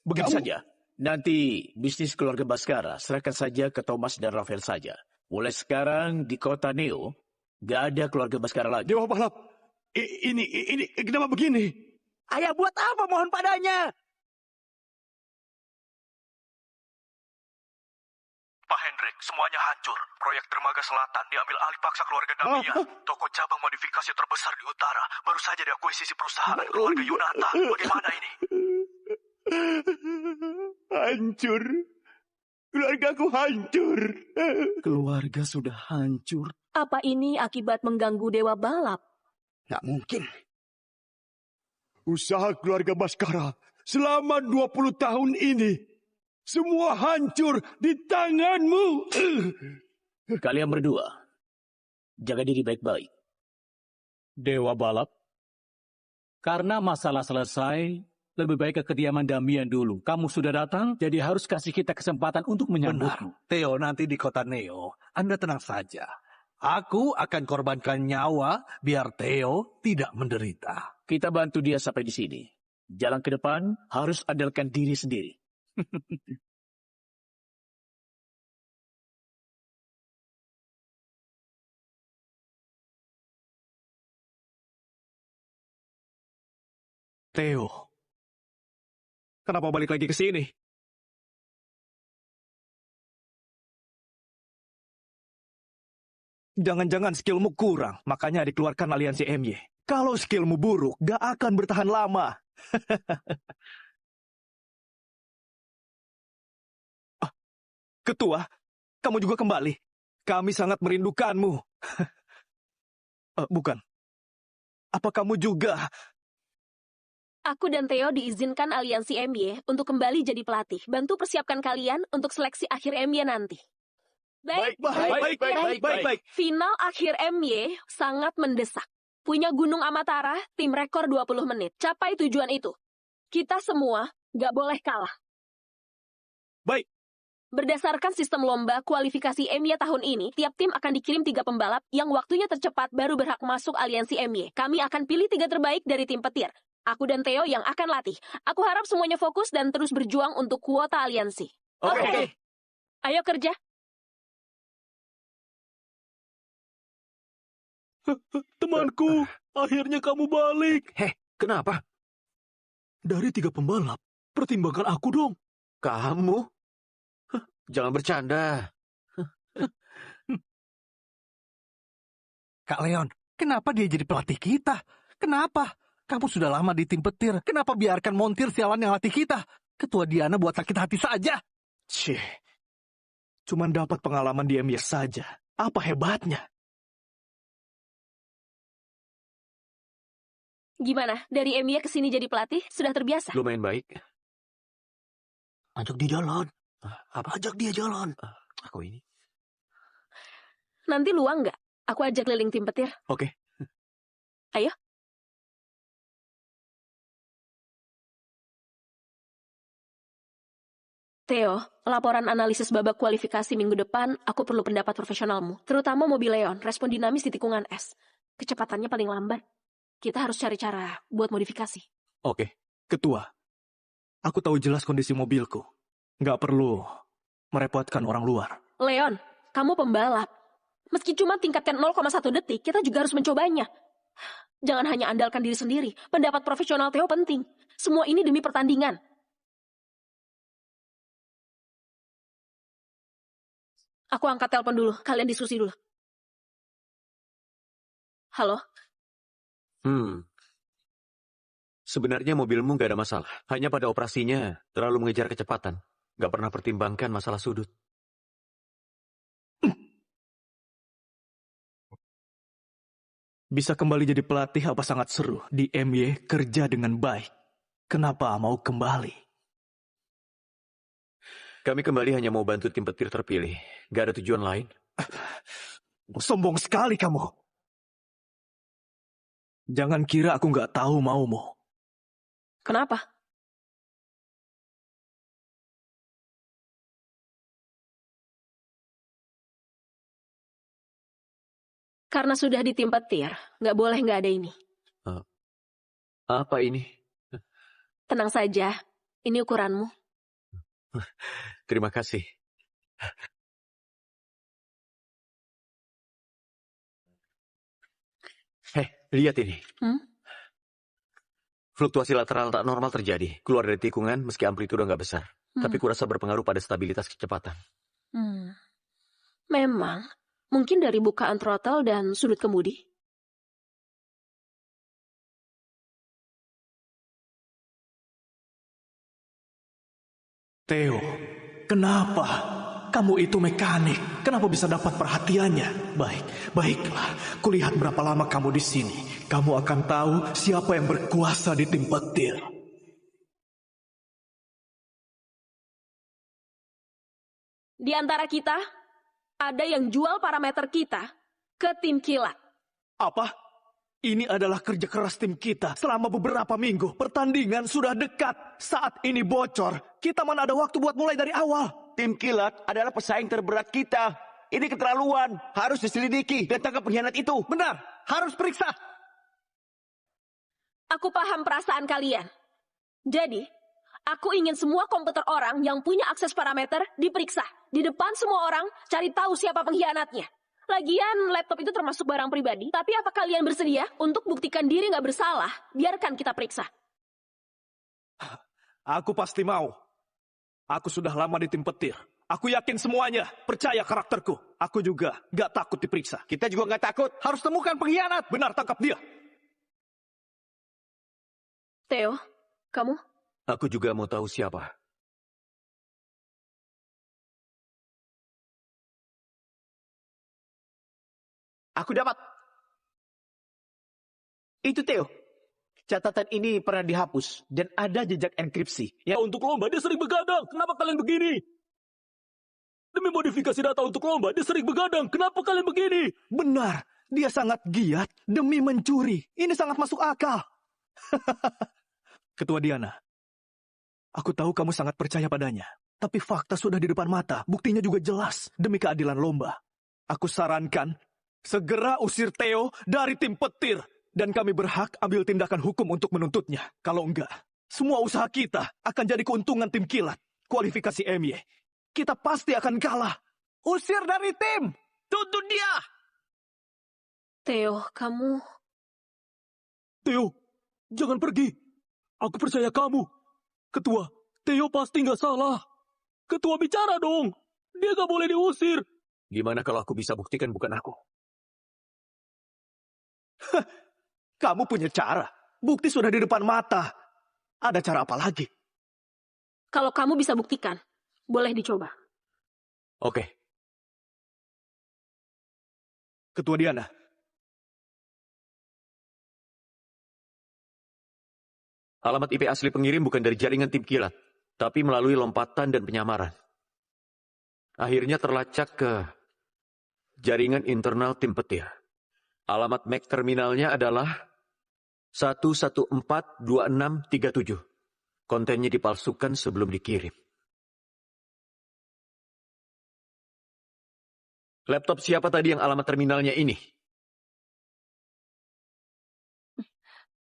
Begitu saja. Nanti bisnis keluarga Baskara serahkan saja ke Thomas dan Rafael saja. Mulai sekarang di kota Neo, gak ada keluarga Baskara lagi. Dewa balap, ini kenapa begini? Ayah buat apa mohon padanya? Pak Hendrik, semuanya hancur. Proyek Dermaga Selatan diambil alih paksa keluarga Damian. Toko cabang modifikasi terbesar di utara baru saja diakuisisi perusahaan keluarga Yunata. Bagaimana ini? Hancur. Keluargaku hancur. Keluarga sudah hancur. Apa ini akibat mengganggu dewa balap? Nggak mungkin. Usaha keluarga Baskara selama 20 tahun ini. Semua hancur di tanganmu. Kalian berdua, jaga diri baik-baik. Dewa balap? Karena masalah selesai, lebih baik ke kediaman Damian dulu. Kamu sudah datang, jadi harus kasih kita kesempatan untuk menyambutmu. Benar. Theo, nanti di kota Neo, Anda tenang saja. Aku akan korbankan nyawa biar Theo tidak menderita. Kita bantu dia sampai di sini. Jalan ke depan harus andalkan diri sendiri. Theo, kenapa balik lagi ke sini? Jangan-jangan skillmu kurang, makanya dikeluarkan aliansi MY. Kalau skillmu buruk, gak akan bertahan lama. Ketua, kamu juga kembali. Kami sangat merindukanmu. Bukan. Apa kamu juga? Aku dan Theo diizinkan aliansi MY untuk kembali jadi pelatih. Bantu persiapkan kalian untuk seleksi akhir MY nanti. Baik. Final akhir MY sangat mendesak. Punya Gunung Amatara, tim rekor 20 menit. Capai tujuan itu. Kita semua gak boleh kalah. Baik. Berdasarkan sistem lomba kualifikasi MY tahun ini, tiap tim akan dikirim 3 pembalap yang waktunya tercepat baru berhak masuk aliansi MY. Kami akan pilih 3 terbaik dari tim petir. Aku dan Theo yang akan latih. Aku harap semuanya fokus dan terus berjuang untuk kuota aliansi. Oke. Ayo kerja. Temanku, akhirnya kamu balik. Kenapa? Dari 3 pembalap, pertimbangkan aku dong. Kamu? Jangan bercanda. Kak Leon, kenapa dia jadi pelatih kita? Kenapa? Kamu sudah lama di tim petir. Kenapa biarkan montir sialan yang latih kita? Ketua Diana buat sakit hati saja. Cuman dapat pengalaman di MY saja. Apa hebatnya? Gimana? Dari MY ke sini jadi pelatih, sudah terbiasa? Lumayan baik. Ajak dia jalan. Apa? Ajak dia jalan. Aku ini. Nanti luang nggak? Aku ajak keliling tim petir. Oke. Ayo. Theo, laporan analisis babak kualifikasi minggu depan, aku perlu pendapat profesionalmu. Terutama mobil Leon, respon dinamis di tikungan es. Kecepatannya paling lambat. Kita harus cari cara buat modifikasi. Oke, Ketua. Aku tahu jelas kondisi mobilku. Nggak perlu merepotkan orang luar. Leon, kamu pembalap. Meski cuma tingkatkan 0,1 detik, kita juga harus mencobanya. Jangan hanya andalkan diri sendiri. Pendapat profesional Theo penting. Semua ini demi pertandingan. Aku angkat telepon dulu. Kalian diskusi dulu. Halo? Sebenarnya mobilmu nggak ada masalah. Hanya pada operasinya terlalu mengejar kecepatan. Nggak pernah pertimbangkan masalah sudut. Bisa kembali jadi pelatih apa sangat seru di MY kerja dengan baik. Kenapa mau kembali? Kami kembali hanya mau bantu tim petir terpilih. Gak ada tujuan lain. Sombong sekali kamu. Jangan kira aku nggak tahu maumu. Kenapa? Karena sudah di tim petir, nggak boleh nggak ada ini. Apa ini? Tenang saja, ini ukuranmu. Terima kasih. Lihat ini. Fluktuasi lateral tak normal terjadi. Keluar dari tikungan meski amplitudo nggak besar. Tapi kurasa berpengaruh pada stabilitas kecepatan. Memang, mungkin dari bukaan throttle dan sudut kemudi. Theo, kenapa? Kamu itu mekanik. Kenapa bisa dapat perhatiannya? Baiklah. Kulihat berapa lama kamu di sini. Kamu akan tahu siapa yang berkuasa di tim petir. Di antara kita, ada yang jual parameter kita ke tim kilat. Apa? Ini adalah kerja keras tim kita selama beberapa minggu. Pertandingan sudah dekat. Saat ini bocor, kita mana ada waktu buat mulai dari awal. Tim kilat adalah pesaing terberat kita. Ini keterlaluan. Harus diselidiki dan tangkap pengkhianat itu. Benar, harus periksa. Aku paham perasaan kalian. Jadi, aku ingin semua komputer orang yang punya akses parameter diperiksa. Di depan semua orang, cari tahu siapa pengkhianatnya. Lagian, laptop itu termasuk barang pribadi. Tapi apa kalian bersedia untuk buktikan diri nggak bersalah? Biarkan kita periksa. Aku pasti mau. Aku sudah lama di tim petir. Aku yakin semuanya. Percaya karakterku. Aku juga nggak takut diperiksa. Kita juga nggak takut. Harus temukan pengkhianat. Benar, tangkap dia. Theo, kamu? Aku juga mau tahu siapa. Aku dapat. Itu Theo. Catatan ini pernah dihapus dan ada jejak enkripsi. Ya untuk lomba dia sering begadang. Kenapa kalian begini? Demi modifikasi data untuk lomba dia sering begadang. Kenapa kalian begini? Benar. Dia sangat giat demi mencuri. Ini sangat masuk akal. Ketua Diana, aku tahu kamu sangat percaya padanya. Tapi fakta sudah di depan mata. Buktinya juga jelas demi keadilan lomba. Aku sarankan segera usir Theo dari tim petir. Dan kami berhak ambil tindakan hukum untuk menuntutnya. Kalau enggak, semua usaha kita akan jadi keuntungan tim kilat. Kualifikasi MY. Kita pasti akan kalah. Usir dari tim. Tuntut dia. Theo, kamu... Theo, jangan pergi. Aku percaya kamu. Ketua, Theo pasti nggak salah. Ketua bicara dong. Dia nggak boleh diusir. Gimana kalau aku bisa buktikan bukan aku? Kamu punya cara. Bukti sudah di depan mata. Ada cara apa lagi? Kalau kamu bisa buktikan, boleh dicoba. Oke. Ketua Diana. Alamat IP asli pengirim bukan dari jaringan tim kilat, tapi melalui lompatan dan penyamaran. Akhirnya terlacak ke jaringan internal tim petir. Alamat MAC terminalnya adalah 1142637. Kontennya dipalsukan sebelum dikirim. Laptop siapa tadi yang alamat terminalnya ini?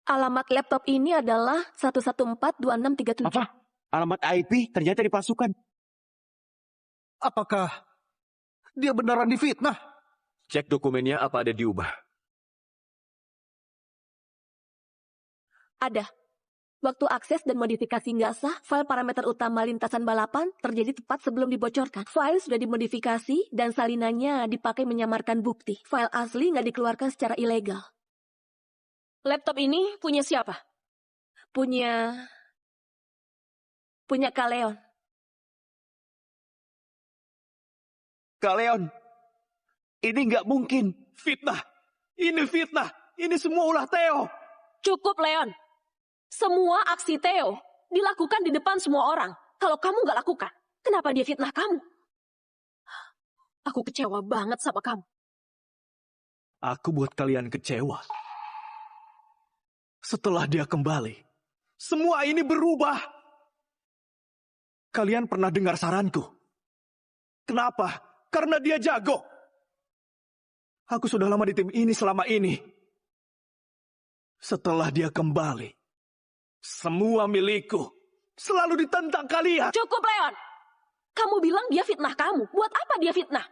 Alamat laptop ini adalah 1142637. Apa? Alamat IP ternyata dipalsukan. Apakah dia beneran difitnah? Cek dokumennya apa ada diubah. Ada. Waktu akses dan modifikasi nggak sah, file parameter utama lintasan balapan terjadi tepat sebelum dibocorkan. File sudah dimodifikasi dan salinannya dipakai menyamarkan bukti. File asli nggak dikeluarkan secara ilegal. Laptop ini punya siapa? Punya Kaleon. Kaleon, ini nggak mungkin. Fitnah. Ini fitnah. Ini semua ulah Theo. Cukup, Leon. Semua aksi Theo dilakukan di depan semua orang. Kalau kamu nggak lakukan, kenapa dia fitnah kamu? Aku kecewa banget sama kamu. Aku buat kalian kecewa. Setelah dia kembali, semua ini berubah. Kalian pernah dengar saranku? Kenapa? Karena dia jago. Aku sudah lama di tim ini selama ini. Setelah dia kembali, semua milikku selalu ditentang kalian. Cukup, Leon. Kamu bilang dia fitnah kamu. Buat apa dia fitnah?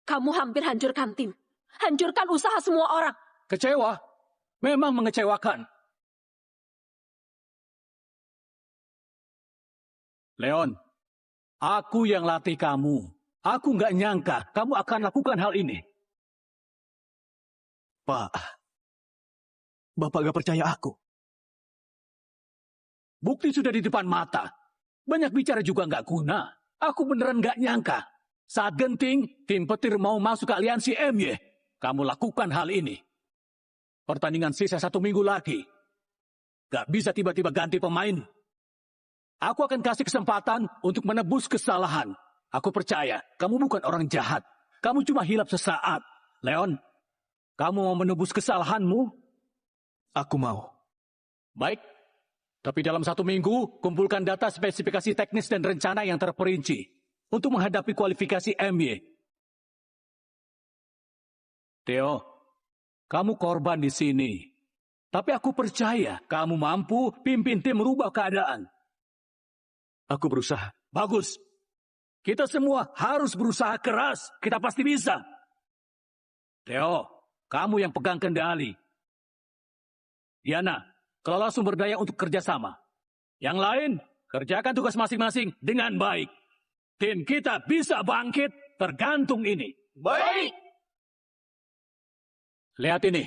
Kamu hampir hancurkan tim. Hancurkan usaha semua orang. Kecewa. Memang mengecewakan. Leon, aku yang latih kamu. Aku nggak nyangka kamu akan lakukan hal ini. Pak, Bapak gak percaya aku. Bukti sudah di depan mata. Banyak bicara juga nggak guna. Aku beneran nggak nyangka. Saat genting, tim petir mau masuk ke aliansi MY. Kamu lakukan hal ini. Pertandingan sisa 1 minggu lagi. Gak bisa tiba-tiba ganti pemain. Aku akan kasih kesempatan untuk menebus kesalahan. Aku percaya, kamu bukan orang jahat. Kamu cuma hilap sesaat. Leon, kamu mau menebus kesalahanmu? Aku mau. Baik. Tapi dalam 1 minggu, kumpulkan data spesifikasi teknis dan rencana yang terperinci untuk menghadapi kualifikasi MY. Theo, kamu korban di sini. Tapi aku percaya kamu mampu pimpin tim merubah keadaan. Aku berusaha. Bagus. Kita semua harus berusaha keras. Kita pasti bisa. Theo, kamu yang pegang kendali. Diana, kelola sumber daya untuk kerjasama. Yang lain, kerjakan tugas masing-masing dengan baik. Tim kita bisa bangkit tergantung ini. Baik. Lihat ini.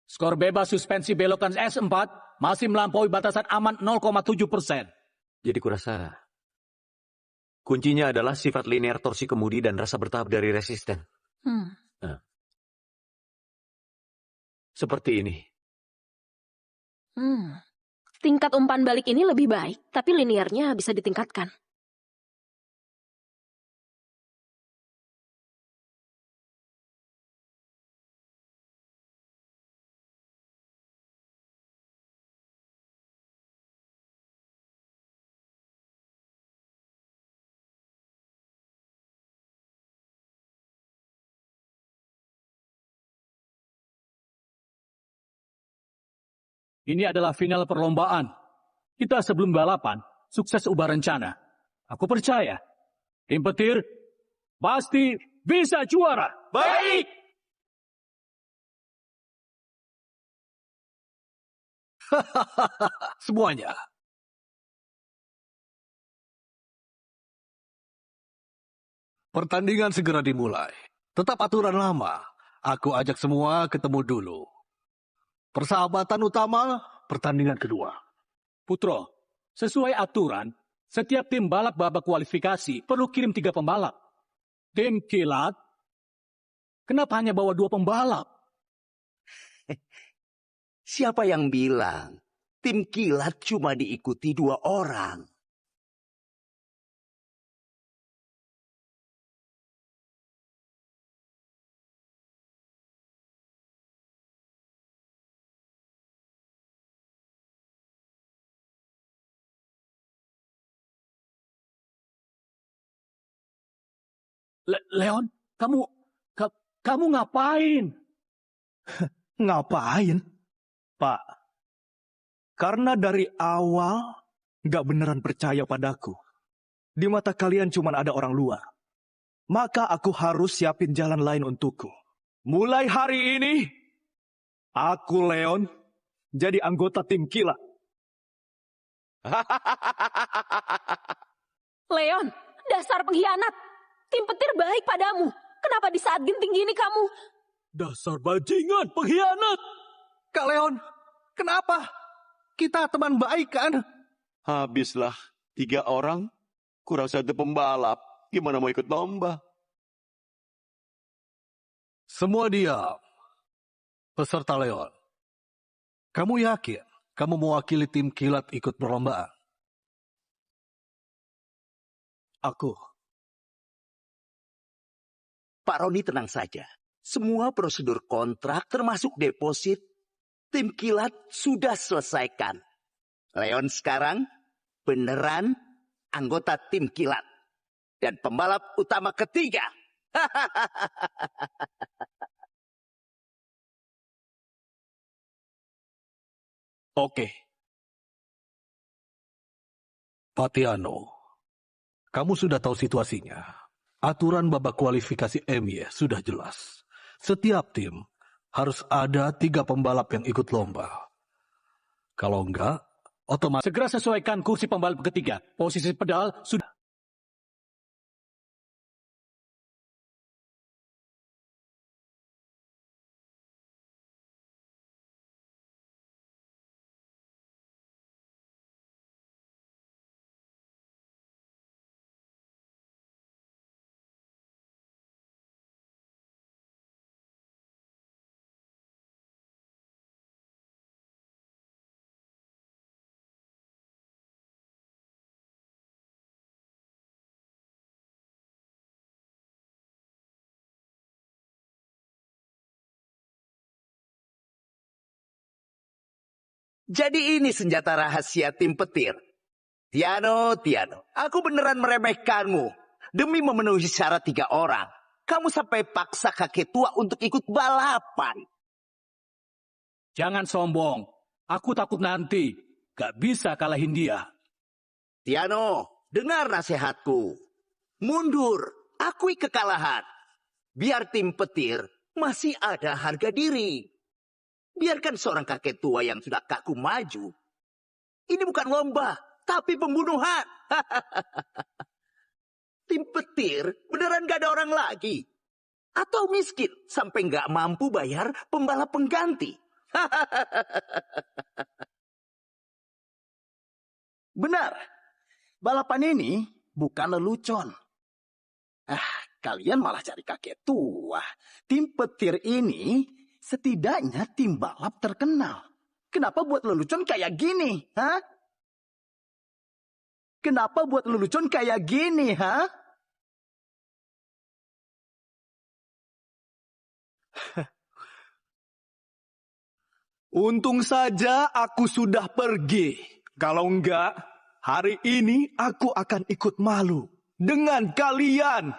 Skor bebas suspensi belokan S4 masih melampaui batasan aman 0,7%. Jadi kurasa kuncinya adalah sifat linear torsi kemudi dan rasa bertahap dari resisten. Nah, seperti ini. Tingkat umpan balik ini lebih baik, tapi linearnya bisa ditingkatkan. Ini adalah final perlombaan. Kita sebelum balapan, sukses ubah rencana. Aku percaya, tim petir pasti bisa juara. Baik. Semuanya. Pertandingan segera dimulai. Tetap aturan lama. Aku ajak semua ketemu dulu. Persahabatan utama, pertandingan kedua. Putro, sesuai aturan, setiap tim balap babak kualifikasi perlu kirim 3 pembalap. Tim kilat, kenapa hanya bawa 2 pembalap? Siapa yang bilang tim kilat cuma diikuti 2 orang? Leon, kamu ngapain? Ngapain? Pak, karena dari awal gak beneran percaya padaku. Di mata kalian cuma ada orang luar. Maka aku harus siapin jalan lain untukku. Mulai hari ini, aku Leon jadi anggota tim kilat. Leon, dasar pengkhianat. Tim petir baik padamu. Kenapa di saat genting gini kamu? Dasar bajingan, pengkhianat. Kak Leon, kenapa? Kita teman baik kan? Habislah 3 orang, kurang 1 pembalap. Gimana mau ikut lomba? Semua diam. Peserta Leon, kamu yakin kamu mewakili tim kilat ikut perlombaan? Aku. Pak Roni tenang saja. Semua prosedur kontrak termasuk deposit tim kilat sudah selesaikan. Leon sekarang beneran anggota tim kilat. Dan pembalap utama ketiga. Oke. Patiano, kamu sudah tahu situasinya. Aturan babak kualifikasi MY sudah jelas. Setiap tim harus ada 3 pembalap yang ikut lomba. Kalau enggak, otomatis... Segera sesuaikan kursi pembalap ketiga. Posisi pedal sudah... Jadi ini senjata rahasia tim petir. Tiano, aku beneran meremehkanmu. Demi memenuhi syarat 3 orang. Kamu sampai paksa kakek tua untuk ikut balapan. Jangan sombong. Aku takut nanti gak bisa kalahin dia. Tiano, dengar nasihatku. Mundur, akui kekalahan. Biar tim petir masih ada harga diri. Biarkan seorang kakek tua yang sudah kaku maju. Ini bukan lomba, tapi pembunuhan. Tim petir beneran gak ada orang lagi. Atau miskin sampai gak mampu bayar pembalap pengganti. Benar. Balapan ini bukan lelucon. Kalian malah cari kakek tua. Tim petir ini setidaknya tim balap terkenal. Kenapa buat lelucon kayak gini, ha? Kenapa buat lelucon kayak gini, ha? Untung saja aku sudah pergi. Kalau enggak, hari ini aku akan ikut malu dengan kalian.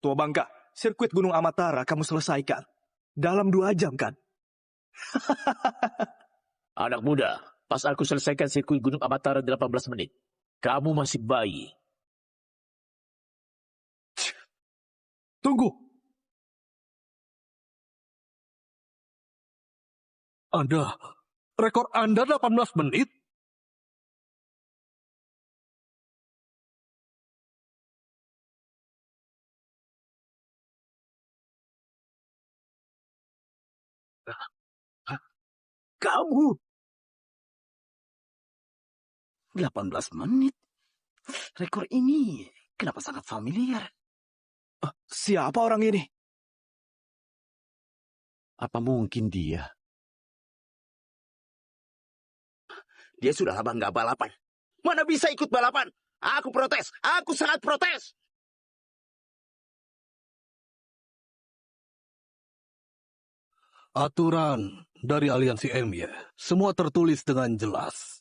Tua Bangka, sirkuit Gunung Amatara kamu selesaikan. Dalam 2 jam kan? Anak muda, pas aku selesaikan sirkuit Gunung Amatara 18 menit. Kamu masih bayi. Tunggu. Rekor Anda 18 menit? Kamu 18 menit. Rekor ini kenapa sangat familiar? Siapa orang ini? Apa mungkin dia? Dia sudah lama nggak balapan. Mana bisa ikut balapan? Aku protes. Aku sangat protes. Aturan dari aliansi MY semua tertulis dengan jelas.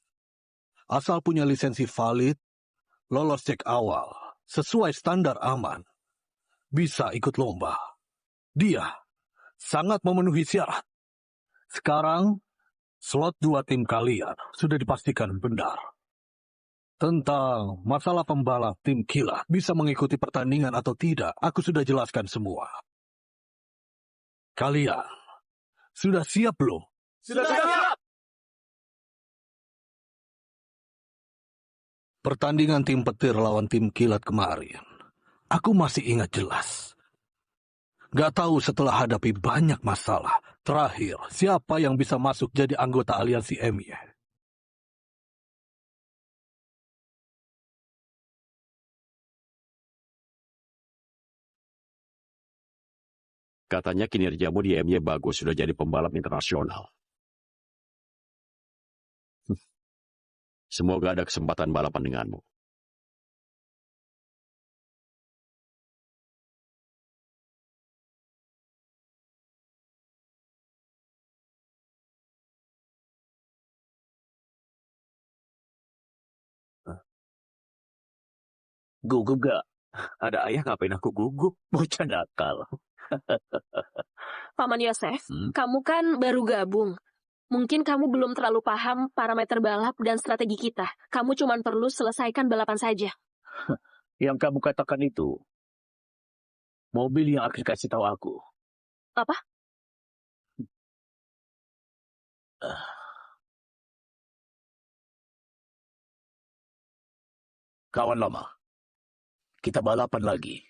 Asal punya lisensi valid, lolos cek awal, sesuai standar aman, bisa ikut lomba. Dia sangat memenuhi syarat. Sekarang, slot 2 tim kalian sudah dipastikan benar. Tentang masalah pembalap tim kilat bisa mengikuti pertandingan atau tidak, aku sudah jelaskan semua. Kalian sudah siap belum? Sudah siap. Pertandingan tim petir lawan tim kilat kemarin, aku masih ingat jelas. Gak tahu setelah hadapi banyak masalah, terakhir siapa yang bisa masuk jadi anggota aliansi MY. Katanya kinerjamu di MY bagus, sudah jadi pembalap internasional. Semoga ada kesempatan balapan denganmu. Gugup gak? Ada ayah ngapain aku gugup? Bocah nakal. Paman Yosef, kamu kan baru gabung. Mungkin kamu belum terlalu paham parameter balap dan strategi kita. Kamu cuma perlu selesaikan balapan saja. Yang kamu katakan itu, mobil yang akan kasih tahu aku. Apa? Kawan lama, kita balapan lagi.